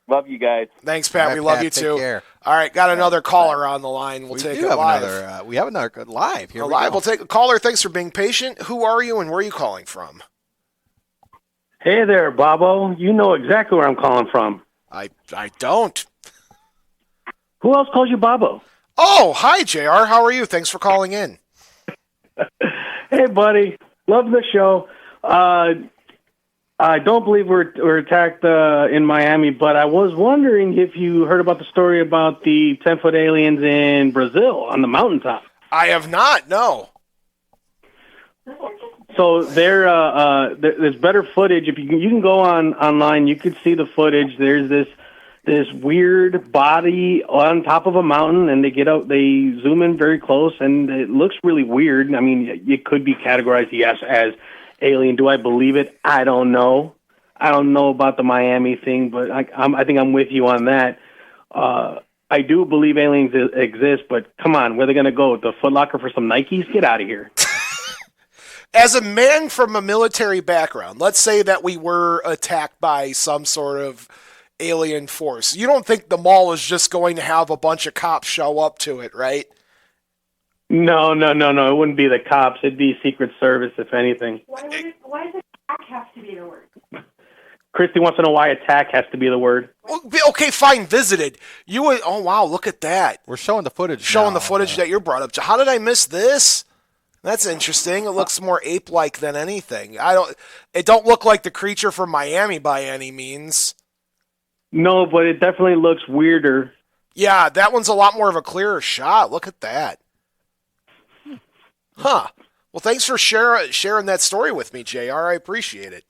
Love you guys. Thanks, Pat. All right, we love Pat, you take too. care. All right, got another caller on the line. We'll take it live. We have another live. Here we live. go. We'll take a caller. Thanks for being patient. Who are you and where are you calling from? Hey there, Bobo. You know exactly where I'm calling from. I don't. Who else calls you Bobo? Oh, hi, JR. How are you? Thanks for calling in. Hey, buddy. Love the show. I don't believe we're attacked in Miami, but I was wondering if you heard about the story about the 10-foot aliens in Brazil on the mountaintop. I have not, no. So there's better footage. If you can go online, you could see the footage. There's this weird body on top of a mountain, and they zoom in very close, and it looks really weird. I mean, it could be categorized, yes, as alien. Do I believe it? I don't know. I don't know about the Miami thing, but I think I'm with you on that. I do believe aliens exist, but come on, where are they going to go? The Foot Locker for some Nikes? Get out of here. As a man from a military background, let's say that we were attacked by some sort of alien force. You don't think the mall is just going to have a bunch of cops show up to it, right? No. It wouldn't be the cops. It'd be Secret Service, if anything. Why does attack have to be the word? Christy wants to know why attack has to be the word. Okay, fine, visited. You would, oh, wow, look at that. We're showing the footage That you're brought up to. How did I miss this? That's interesting. It looks more ape-like than anything. It don't look like the creature from Miami by any means. No, but it definitely looks weirder. Yeah, that one's a lot more of a clearer shot. Look at that. Huh. Well, thanks for sharing that story with me, JR. I appreciate it.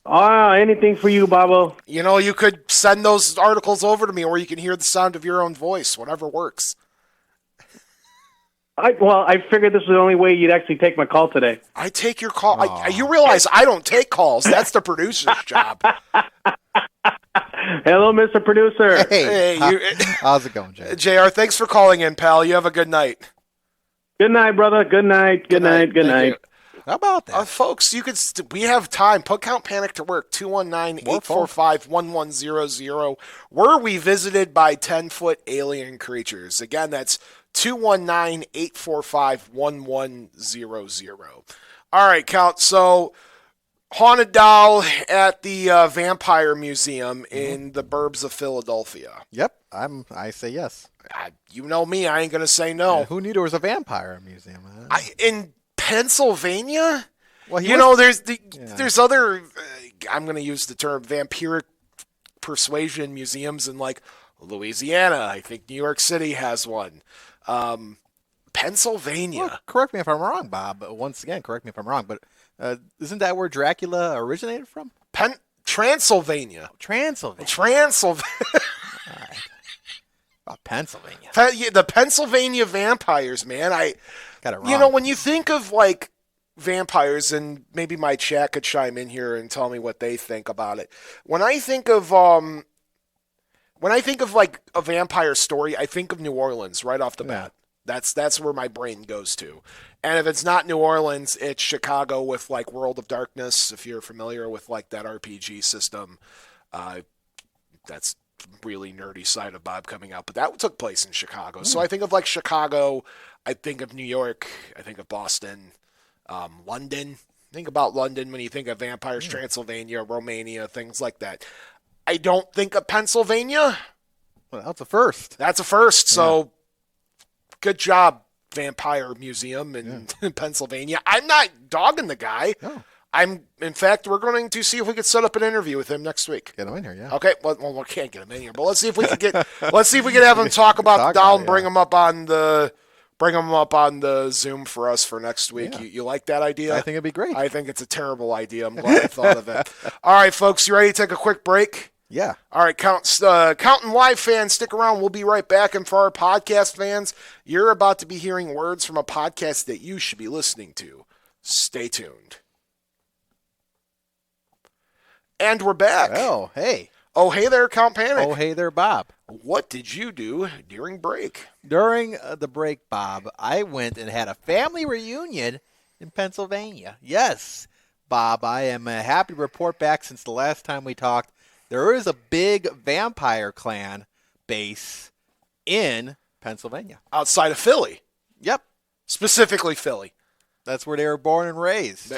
Anything for you, Bobo. You know, you could send those articles over to me, or you can hear the sound of your own voice. Whatever works. I figured this was the only way you'd actually take my call today. I take your call. You realize I don't take calls. That's the producer's job. Hello, Mr. Producer. Hey, how's it going, Jay? JR, thanks for calling in, pal. You have a good night. Good night, brother. Good night. Good night. Good night. How about that? Folks, you could we have time. Put Count Panic to work. 219-845-1100. Were we visited by 10-foot alien creatures? Again, that's 219-845-1100. All right, Count. So, haunted doll at the Vampire Museum in the burbs of Philadelphia. Yep, I say yes. You know me. I ain't going to say no. And who knew there was a vampire museum? In Pennsylvania? Well, there's other, I'm going to use the term vampiric persuasion museums in like Louisiana. I think New York City has one. Pennsylvania. Well, correct me if I'm wrong, Bob. But once again, correct me if I'm wrong. But isn't that where Dracula originated from? Transylvania. Transylvania. Transylvania. All right. Oh, Pennsylvania. The Pennsylvania vampires, man. I got it wrong. You know, when you think of like vampires, and maybe my chat could chime in here and tell me what they think about it. When I think of like a vampire story, I think of New Orleans right off the bat. That's where my brain goes to. And if it's not New Orleans, it's Chicago with like World of Darkness. If you're familiar with like that RPG system, that's really nerdy side of Bob coming out, but that took place in Chicago. So I think of like Chicago, I think of New York, I think of Boston, London. Think about London when you think of vampires, Transylvania, Romania, things like that. I don't think of Pennsylvania. Well, that's a first. That's a first. So good job, Vampire Museum in Pennsylvania. I'm not dogging the guy. No. In fact, we're going to see if we could set up an interview with him next week. Get him in here, yeah. Okay, well, we can't get him in here, but let's see if we can have him talk about the doll and bring him up on the Zoom for us for next week. Yeah. You like that idea? I think it'd be great. I think it's a terrible idea. I'm glad I thought of it. All right, folks, you ready to take a quick break? Yeah. All right, Counting Live fans, stick around. We'll be right back. And for our podcast fans, you're about to be hearing words from a podcast that you should be listening to. Stay tuned. And we're back. Oh, hey. Oh, hey there, Count Panic. Oh, hey there, Bob. What did you do during break? During the break, Bob, I went and had a family reunion in Pennsylvania. Yes, Bob, I am happy to report back since the last time we talked. There is a big vampire clan base in Pennsylvania. Outside of Philly. Yep. Specifically Philly. That's where they were born and raised.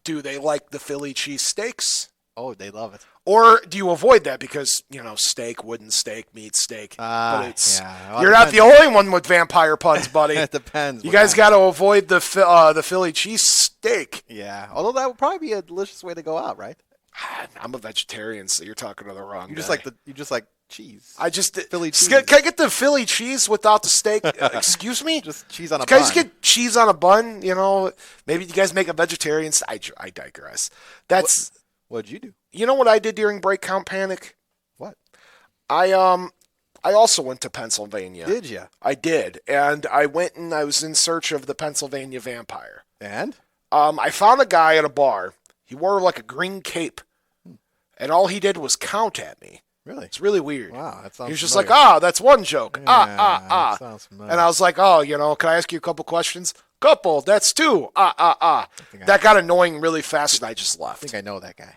Do they like the Philly cheesesteaks? Oh, they love it. Or do you avoid that because, steak, wooden steak, meat steak? But Well, you're not the only one with vampire puns, buddy. It depends. You guys got to avoid the Philly cheesesteak. Yeah, although that would probably be a delicious way to go out, right? I'm a vegetarian, so you're talking to the wrong guy. You just like cheese. I just Philly cheese. Can I get the Philly cheese without the steak? Excuse me? Just cheese on a bun. Can I just get cheese on a bun? Maybe you guys make a vegetarian. I digress. What'd you do? You know what I did during break, Count Panic? What? I also went to Pennsylvania. Did you? I did, and I went and I was in search of the Pennsylvania vampire. And? I found a guy at a bar. He wore like a green cape, and all he did was count at me. Really? It's really weird. Wow, that sounds He was just familiar. like, that's one joke. That sounds familiar. And I was like, can I ask you a couple questions? Couple, that's two. That got annoying really fast, and I just left. I think I know that guy.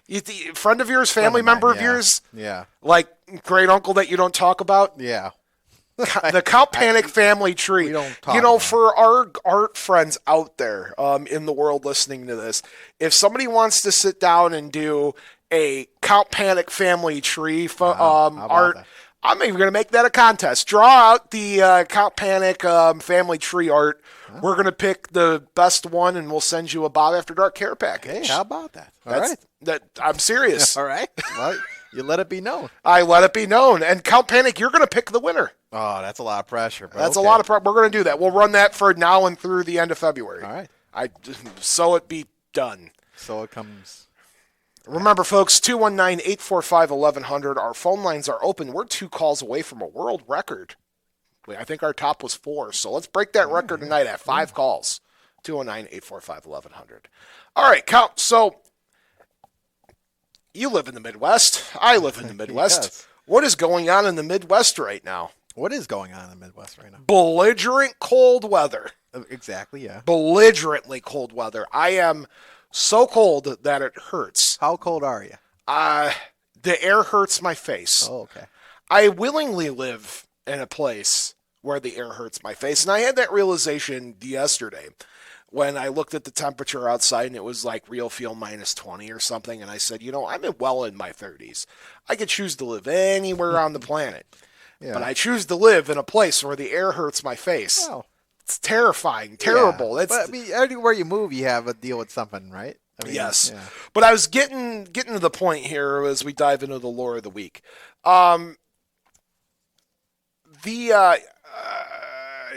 Friend of yours, family member of yours? Yeah. Like great uncle that you don't talk about? Yeah. The Count Panic family tree. We don't talk about for our art friends out there in the world listening to this, if somebody wants to sit down and do a Count Panic family tree art, that? I'm even going to make that a contest. Draw out the Count Panic family tree art. Huh? We're going to pick the best one, and we'll send you a Bob After Dark care package. Hey, how about that? All right. I'm serious. All right. Well, You let it be known. I let it be known. And Count Panic, you're going to pick the winner. Oh, that's a lot of pressure. That's a lot of pressure. We're going to do that. We'll run that for now and through the end of February. All right. So it be done. So it comes. Remember, folks, 219-845-1100. Our phone lines are open. We're 2 calls away from a world record. I think our top was 4. So let's break that record tonight at 5 calls. 219-845-1100. All right, Count. So you live in the Midwest. I live in the Midwest. Yes. What is going on in the Midwest right now? What is going on in the Midwest right now? Belligerent cold weather. Exactly, yeah. Belligerently cold weather. I am so cold that it hurts. How cold are you? The air hurts my face. Oh, okay. I willingly live in a place where the air hurts my face. And I had that realization yesterday when I looked at the temperature outside and it was like real feel minus 20 or something. And I said, I'm well in my 30s. I could choose to live anywhere on the planet. Yeah. But I choose to live in a place where the air hurts my face. Oh. It's terrifying, terrible. Yeah. But everywhere you move, you have a deal with something, right? Yes. Yeah. But I was getting to the point here as we dive into the lore of the week. Hold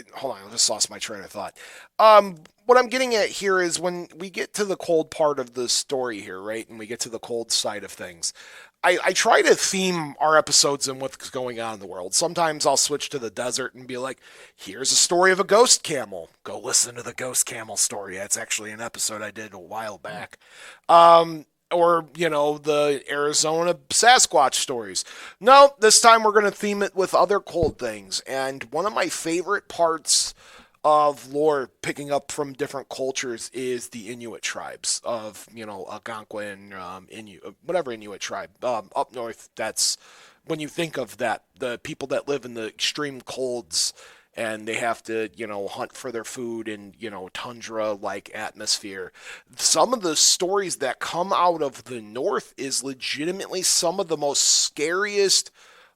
on, I just lost my train of thought. What I'm getting at here is when we get to the cold part of the story here, right, and we get to the cold side of things, I try to theme our episodes in what's going on in the world. Sometimes I'll switch to the desert and be like, here's a story of a ghost camel. Go listen to the ghost camel story. That's actually an episode I did a while back. Or, the Arizona Sasquatch stories. No, this time we're going to theme it with other cold things. And one of my favorite parts of lore picking up from different cultures is the Inuit tribes of, Algonquin, whatever Inuit tribe. Up north, that's when you think of that, the people that live in the extreme colds and they have to, hunt for their food in, tundra-like atmosphere. Some of the stories that come out of the north is legitimately some of the most scariest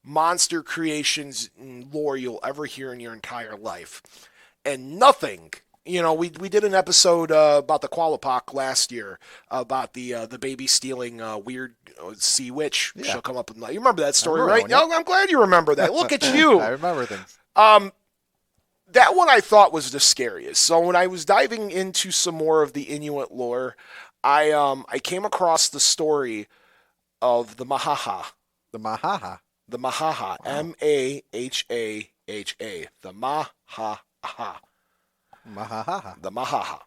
monster creations in lore you'll ever hear in your entire life. And nothing, we did an episode about the Qualapaq last year, about the baby stealing weird sea witch. Yeah. She'll come up and you remember that story, right? No, I'm glad you remember that. Look at you. I remember things. That one I thought was the scariest. So when I was diving into some more of the Inuit lore, I came across the story of the Mahaha. The Mahaha. The Mahaha. Wow. Mahaha. The Mahaha. Mahaha. The Mahaha.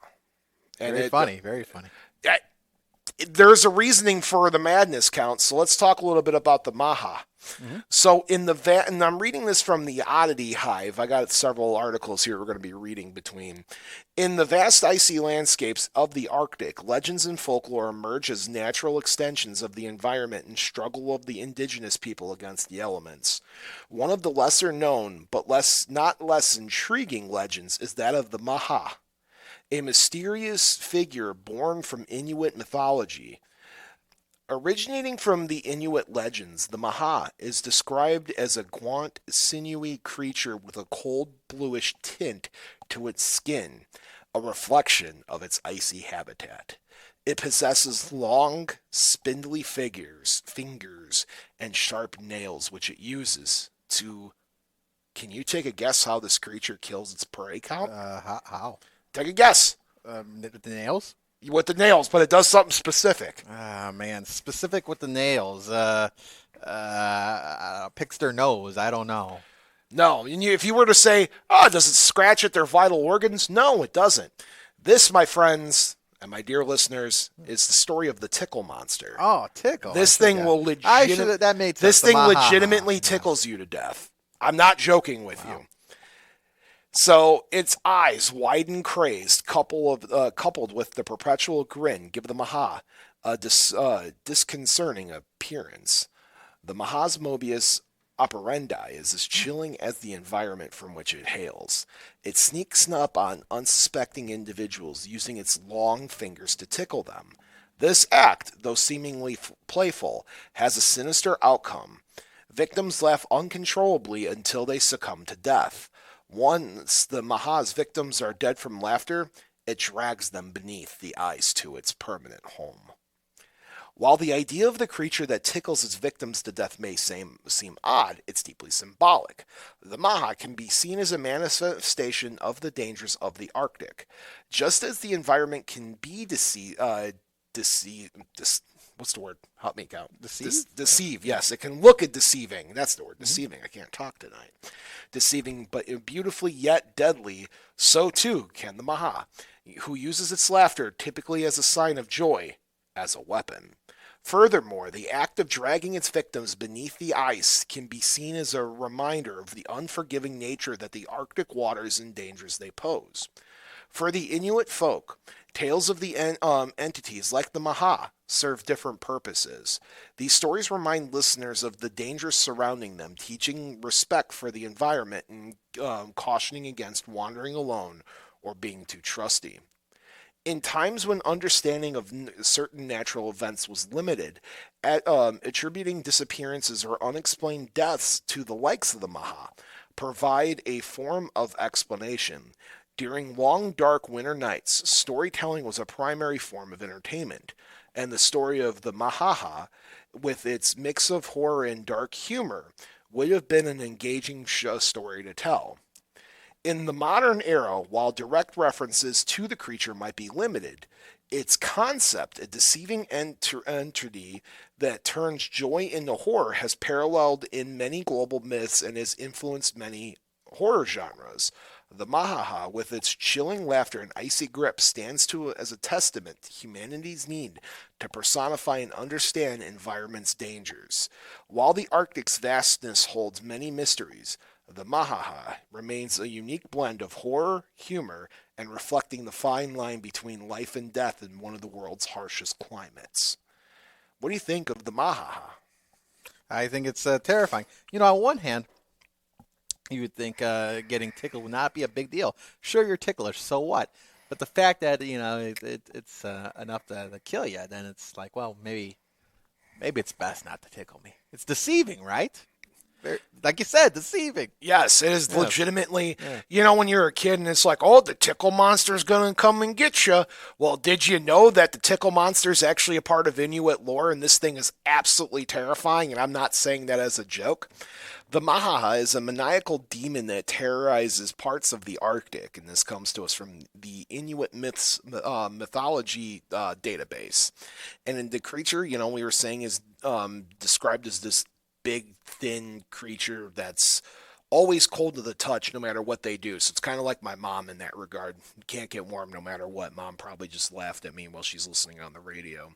And very funny. Very funny. There's a reasoning for the madness count, so let's talk a little bit about the Maha. Mm-hmm. So and I'm reading this from the Oddity Hive. I got several articles here we're going to be reading between. In the vast icy landscapes of the Arctic, legends and folklore emerge as natural extensions of the environment and struggle of the indigenous people against the elements. One of the lesser known, but not less intriguing legends is that of the Maha, a mysterious figure born from Inuit mythology. Originating from the Inuit legends, the Maha is described as a gaunt, sinewy creature with a cold bluish tint to its skin, a reflection of its icy habitat. It possesses long, spindly fingers, and sharp nails, which it uses to... Can you take a guess how this creature kills its prey, Count? How? Take a guess. With the nails? With the nails, but it does something specific. Man, specific with the nails. Picks their nose. I don't know. No, if you were to say, does it scratch at their vital organs? No, it doesn't. This, my friends and my dear listeners, is the story of the tickle monster. Oh, tickle. This thing will legitimately tickles you to death. I'm not joking with you. So its eyes, wide and crazed, coupled with the perpetual grin, give the Maha a disconcerting appearance. The Maha's modus operandi is as chilling as the environment from which it hails. It sneaks up on unsuspecting individuals using its long fingers to tickle them. This act, though seemingly playful, has a sinister outcome. Victims laugh uncontrollably until they succumb to death. Once the Maha's victims are dead from laughter, it drags them beneath the ice to its permanent home. While the idea of the creature that tickles its victims to death may seem odd, it's deeply symbolic. The Maha can be seen as a manifestation of the dangers of the Arctic. Just as the environment can be what's the word? Help me out. Deceive. Yes, it can look at deceiving. That's the word. Deceiving. I can't talk tonight. Deceiving, but beautifully yet deadly. So too can the Maha, who uses its laughter typically as a sign of joy, as a weapon. Furthermore, the act of dragging its victims beneath the ice can be seen as a reminder of the unforgiving nature that the Arctic waters and dangers they pose. For the Inuit folk, tales of the entities like the Maha serve different purposes. These stories remind listeners of the dangers surrounding them, teaching respect for the environment and cautioning against wandering alone or being too trusty. In times when understanding of certain natural events was limited, attributing disappearances or unexplained deaths to the likes of the Maha provide a form of explanation. During long, dark winter nights, storytelling was a primary form of entertainment, and the story of the Mahaha, with its mix of horror and dark humor, would have been an engaging story to tell. In the modern era, while direct references to the creature might be limited, its concept, a deceiving entity that turns joy into horror, has paralleled in many global myths and has influenced many horror genres. The Mahaha, with its chilling laughter and icy grip, stands as a testament to humanity's need to personify and understand environment's dangers. While the Arctic's vastness holds many mysteries, the Mahaha remains a unique blend of horror, humor, and reflecting the fine line between life and death in one of the world's harshest climates. What do you think of the Mahaha? I think it's terrifying. On one hand, you would think getting tickled would not be a big deal. Sure, you're ticklish, so what? But the fact that it's enough to kill you, then it's like, well, maybe it's best not to tickle me. It's deceiving, right? Like you said, deceiving. Yes, it is legitimately, when you're a kid and it's like, oh, the tickle monster's going to come and get you. Well, did you know that the tickle monster is actually a part of Inuit lore, and this thing is absolutely terrifying, and I'm not saying that as a joke. The Mahaha is a maniacal demon that terrorizes parts of the Arctic, and this comes to us from the Inuit mythology database. And the creature, we were saying, is described as this big, thin creature that's always cold to the touch no matter what they do. So it's kind of like my mom in that regard. You can't get warm no matter what. Mom probably just laughed at me while she's listening on the radio.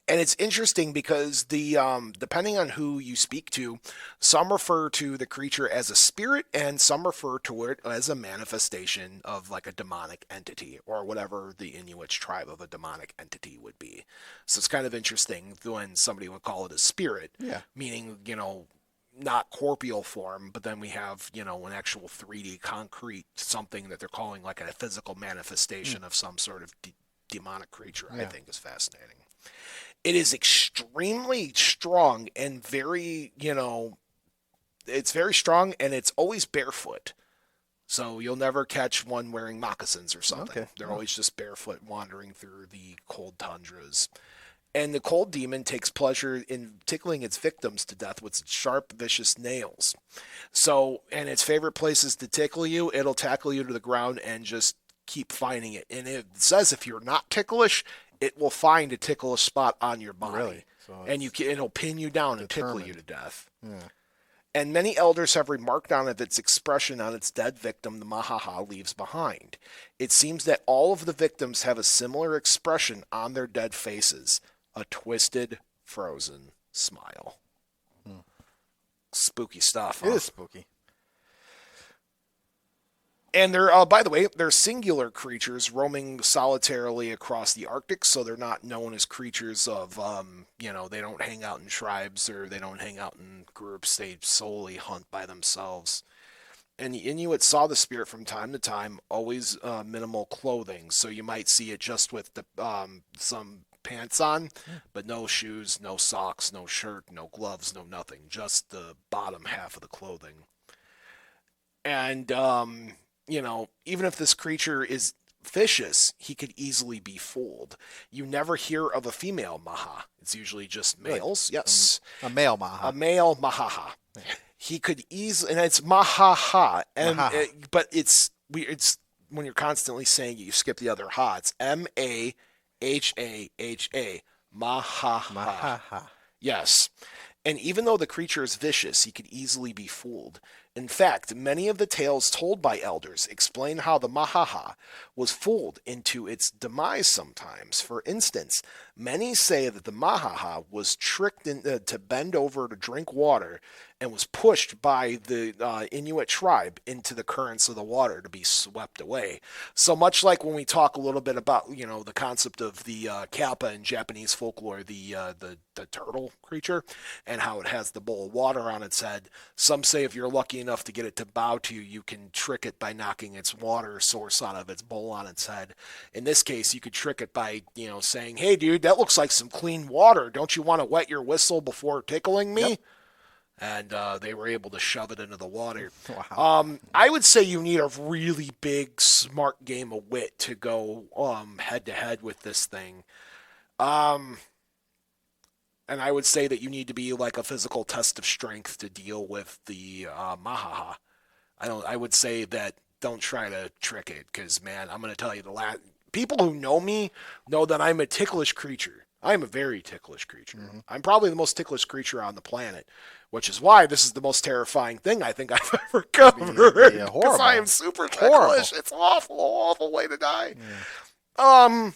And it's interesting because the depending on who you speak to, some refer to the creature as a spirit and some refer to it as a manifestation of like a demonic entity or whatever the Inuit's tribe of a demonic entity would be. So it's kind of interesting when somebody would call it a spirit, meaning, not corporeal form, but then we have, an actual 3D concrete something that they're calling like a physical manifestation of some sort of demonic creature. I think is fascinating. It is extremely strong and very, it's very strong and it's always barefoot. So you'll never catch one wearing moccasins or something. Okay. They're always just barefoot wandering through the cold tundras. And the cold demon takes pleasure in tickling its victims to death with its sharp, vicious nails. So, and its favorite place is to tickle you. It'll tackle you to the ground and just keep finding it. And it says if you're not ticklish, it will find a ticklish spot on your body. Really? So and it'll pin you down and tickle you to death. Yeah. And many elders have remarked on its expression on its dead victim the Mahaha leaves behind. It seems that all of the victims have a similar expression on their dead faces. A twisted, frozen smile. Spooky stuff. Huh? It is spooky. And they're, by the way, they're singular creatures roaming solitarily across the Arctic, so they're not known as creatures of, they don't hang out in tribes or they don't hang out in groups. They solely hunt by themselves. And the Inuit saw the spirit from time to time, always minimal clothing. So you might see it just with some pants on, but no shoes, no socks, no shirt, no gloves, no nothing, just the bottom half of the clothing. And, even if this creature is vicious, he could easily be fooled. You never hear of a female Maha. It's usually just males. Really? Yes. A male Maha. A male Mahaha. He could easily, and it's Mahaha, and but it's when you're constantly saying it, you skip the other ha. It's Mahaha. Mahaha. Yes. And even though the creature is vicious, he could easily be fooled. In fact, many of the tales told by elders explain how the Mahaha was fooled into its demise sometimes. For instance, many say that the Mahaha was tricked to bend over to drink water and was pushed by the Inuit tribe into the currents of the water to be swept away. So much like when we talk a little bit about, the concept of the kappa in Japanese folklore, the turtle creature, and how it has the bowl of water on its head. Some say if you're lucky enough to get it to bow to you, you can trick it by knocking its water source out of its bowl on its head. In this case, you could trick it by, saying, "Hey, dude, that looks like some clean water. Don't you want to wet your whistle before tickling me?" Yep. And they were able to shove it into the water. Wow. I would say you need a really big, smart game of wit to go head-to-head with this thing. And I would say that you need to be like a physical test of strength to deal with the Mahaha. I would say that don't try to trick it, because, man, I'm going to tell you, people who know me know that I'm a ticklish creature. I'm a very ticklish creature. Mm-hmm. I'm probably the most ticklish creature on the planet, which is why this is the most terrifying thing I think I've ever covered. Because I am super ticklish. Horrible. It's awful, awful way to die. Yeah.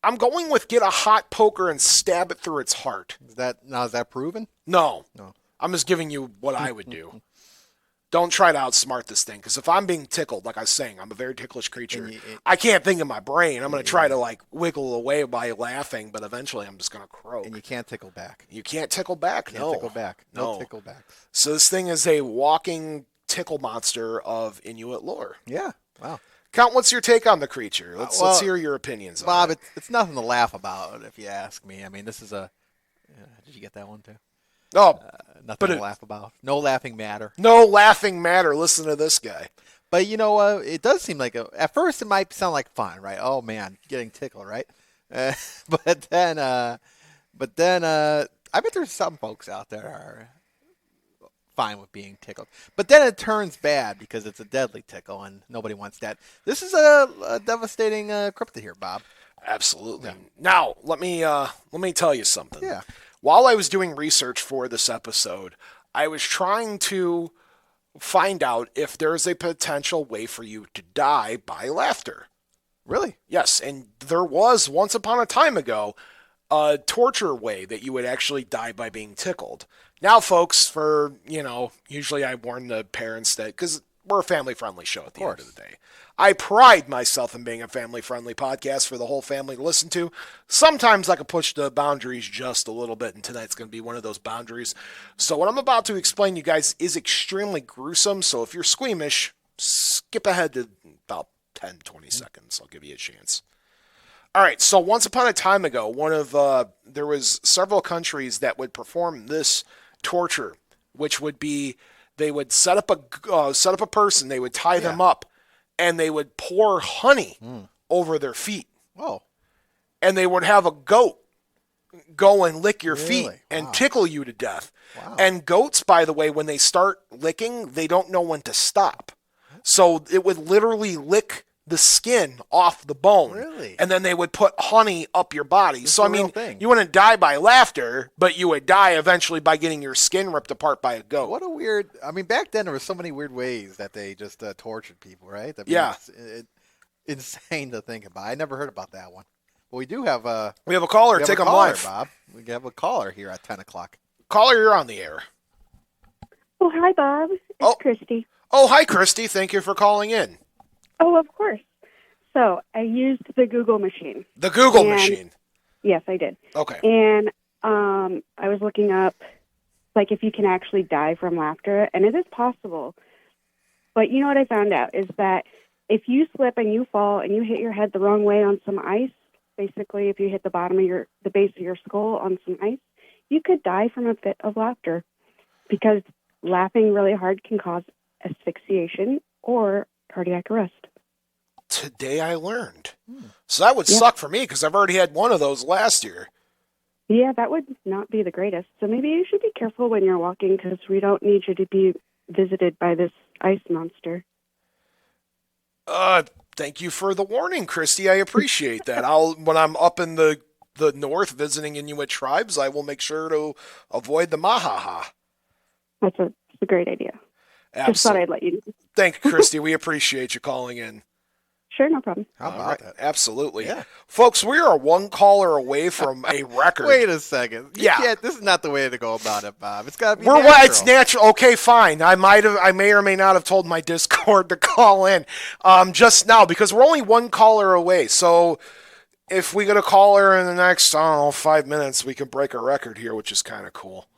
I'm going with get a hot poker and stab it through its heart. Is that proven? No. I'm just giving you what I would do. Don't try to outsmart this thing, because if I'm being tickled, like I was saying, I'm a very ticklish creature. I can't think in my brain. I'm going to try to wiggle away by laughing, but eventually I'm just going to croak. And you can't tickle back. You can't tickle back? No. Tickle back. No tickle back. So this thing is a walking tickle monster of Inuit lore. Yeah. Wow. Count, what's your take on the creature? Let's hear your opinions Bob, on it. It's nothing to laugh about, if you ask me. I mean, this is did you get that one too? Oh, nothing to laugh about. No laughing matter. No laughing matter. Listen to this guy. But, it does seem like, at first it might sound like fun, right? Oh, man, getting tickled, right? But then I bet there's some folks out there are fine with being tickled. But then it turns bad because it's a deadly tickle, and nobody wants that. This is a devastating cryptid here, Bob. Absolutely. Yeah. Now, let me tell you something. Yeah. While I was doing research for this episode, I was trying to find out if there's a potential way for you to die by laughter. Really? Yes, and there was, once upon a time ago, a torture way that you would actually die by being tickled. Now, folks, usually I warn the parents that, because we're a family-friendly show at the end of the day. I pride myself in being a family-friendly podcast for the whole family to listen to. Sometimes I can push the boundaries just a little bit, and tonight's going to be one of those boundaries. So what I'm about to explain to you guys is extremely gruesome, so if you're squeamish, skip ahead to about 10, 20 seconds. I'll give you a chance. All right, so once upon a time ago, there was several countries that would perform this torture, which would be they would set up a person, they would tie them up, and they would pour honey over their feet. Whoa. And they would have a goat go and lick your feet and tickle you to death. Wow. And goats, by the way, when they start licking, they don't know when to stop. So it would literally lick the skin off the bone. Really? And then they would put honey up your body. So, you wouldn't die by laughter, but you would die eventually by getting your skin ripped apart by a goat. What a weird... back then there were so many weird ways that they just tortured people, right? It's insane to think about. I never heard about that one. But we do have a... We have a caller. Take them live. Bob. We have a caller here at 10 o'clock. Caller, you're on the air. Oh, hi, Bob. It's Christy. Oh, hi, Christy. Thank you for calling in. Oh, of course. So I used the Google machine. The Google machine? Yes, I did. Okay. And I was looking up, if you can actually die from laughter, and it is possible. But you know what I found out is that if you slip and you fall and you hit your head the wrong way on some ice, basically if you hit the base of your skull on some ice, you could die from a fit of laughter, because laughing really hard can cause asphyxiation or cardiac arrest. today I learned. So that would suck for me because I've already had one of those last year. Yeah, that would not be the greatest. So maybe you should be careful when you're walking because we don't need you to be visited by this ice monster. Thank you for the warning, Christy. I appreciate that. When I'm up in the north visiting Inuit tribes, I will make sure to avoid the Mahaha. That's a great idea. Absolutely. Just thought I'd let you know. Thank you, Christy. We appreciate you calling in. Sure, no problem. How about that? Absolutely. Yeah. Folks, we are one caller away from a record. Wait a second. Yeah. This is not the way to go about it, Bob. It's got to be It's natural. Okay, fine. I may or may not have told my Discord to call in just now because we're only one caller away. So if we get a caller in the next, 5 minutes, we can break a record here, which is kind of cool.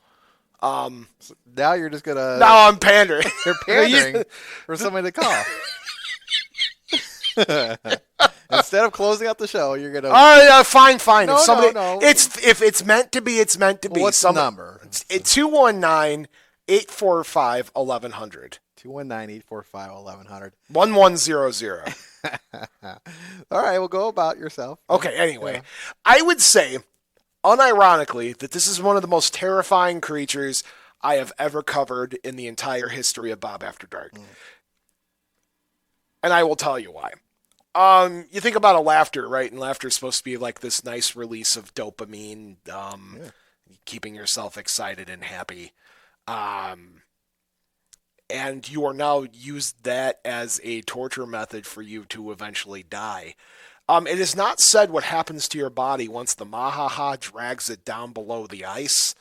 Now you're just going to... Now I'm pandering. You're pandering for somebody to call. Instead of closing out the show, you're gonna. Fine. No, if somebody, no. If it's meant to be, it's meant to be. What's the number? It's 219-845-1100. 219-845-1100. 1100. All right, well, go about yourself. Okay. Anyway, I would say, unironically, that this is one of the most terrifying creatures I have ever covered in the entire history of Bob After Dark. And I will tell you why. You think about a laughter, right? And laughter is supposed to be like this nice release of dopamine, keeping yourself excited and happy. And you are now used that as a torture method for you to eventually die. It is not said what happens to your body once the Mahaha drags it down below the ice.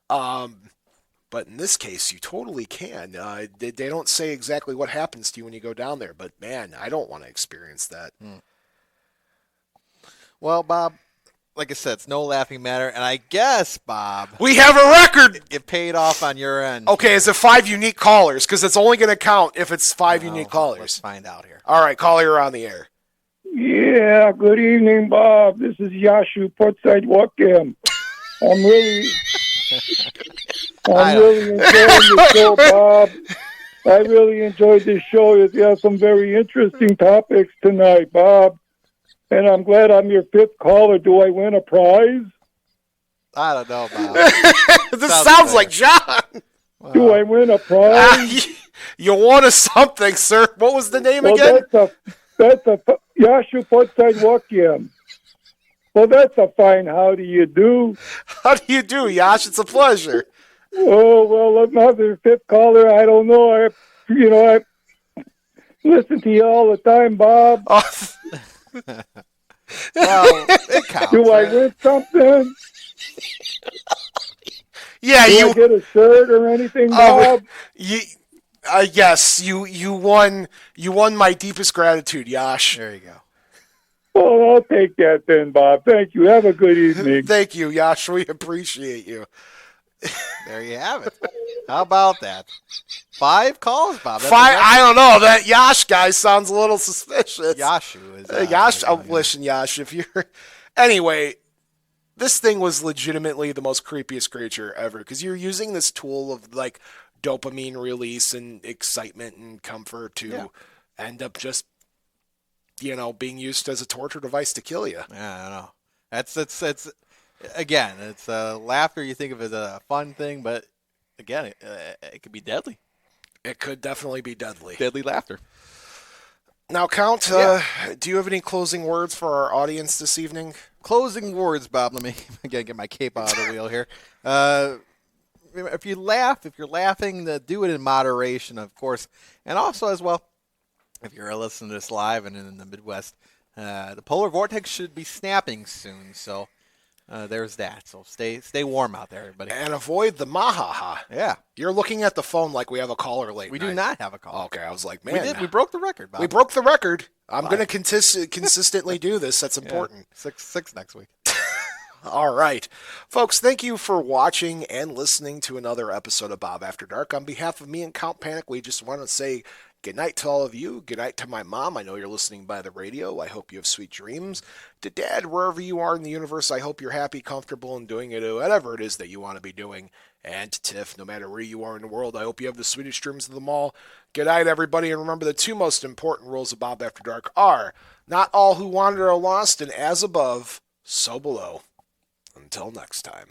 But in this case, you totally can. They don't say exactly what happens to you when you go down there. But, man, I don't want to experience that. Well, Bob, like I said, it's no laughing matter. And I guess, Bob... we have a record! It paid off on your end. Okay, is it 5 unique callers? Because it's only going to count if it's 5 unique callers. Let's find out here. All right, caller, you're on the air. Yeah, good evening, Bob. This is Yashu, Portside Wakim. I'm really enjoying the show, Bob. I really enjoyed this show. You have some very interesting topics tonight, Bob. And I'm glad I'm your 5th caller. Do I win a prize? I don't know, Bob. This sounds like John. Wow. Do I win a prize? You won something, sir. What was the name again? That's a Yashu Portside Wakim. Well, that's a fine how do you do. How do you do, Yash? It's a pleasure. Oh, well, another 5th caller. I don't know. I listen to you all the time, Bob. Well, it counts. Do I win something? Yeah, do I get a shirt or anything, Bob? Yes, you won my deepest gratitude, Yash. There you go. Well, I'll take that then, Bob. Thank you. Have a good evening. Thank you, Yash. We appreciate you. There you have it. How about that? 5 calls, Bob. That's 5. I don't know. That Yash guy sounds a little suspicious. Yashu is. Yash. Listen, Yash. If you're anyway, this thing was legitimately the most creepiest creature ever because you're using this tool of like dopamine release and excitement and comfort to end up just being used as a torture device to kill you. Yeah, I don't know. It's again, it's laughter. You think of it as a fun thing, but again, it could be deadly. It could definitely be deadly. Deadly laughter. Now, Count, do you have any closing words for our audience this evening? Closing words, Bob. Let me again get my cape out of the wheel here. If you're laughing, do it in moderation, of course, and also as well. If you're listening to this live and in the Midwest, the polar vortex should be snapping soon. So there's that. So stay warm out there, everybody. And avoid the Mahaha. Yeah. You're looking at the phone like we have a caller late. We do not have a caller. Okay, I was like, man. We did. We broke the record, Bob. We broke the record. I'm going to consistently do this. That's important. Yeah, six next week. All right. Folks, thank you for watching and listening to another episode of Bob After Dark. On behalf of me and Count Panic, we just want to say Good night to all of you. Good night to my mom. I know you're listening by the radio. I hope you have sweet dreams. To Dad, wherever you are in the universe, I hope you're happy, comfortable, and doing it, whatever it is that you want to be doing. And to Tiff, no matter where you are in the world, I hope you have the sweetest dreams of them all. Good night, everybody, and remember the two most important rules of Bob After Dark are, not all who wander are lost, and as above, so below. Until next time.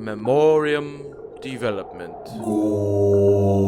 Memoriam Development. Goal.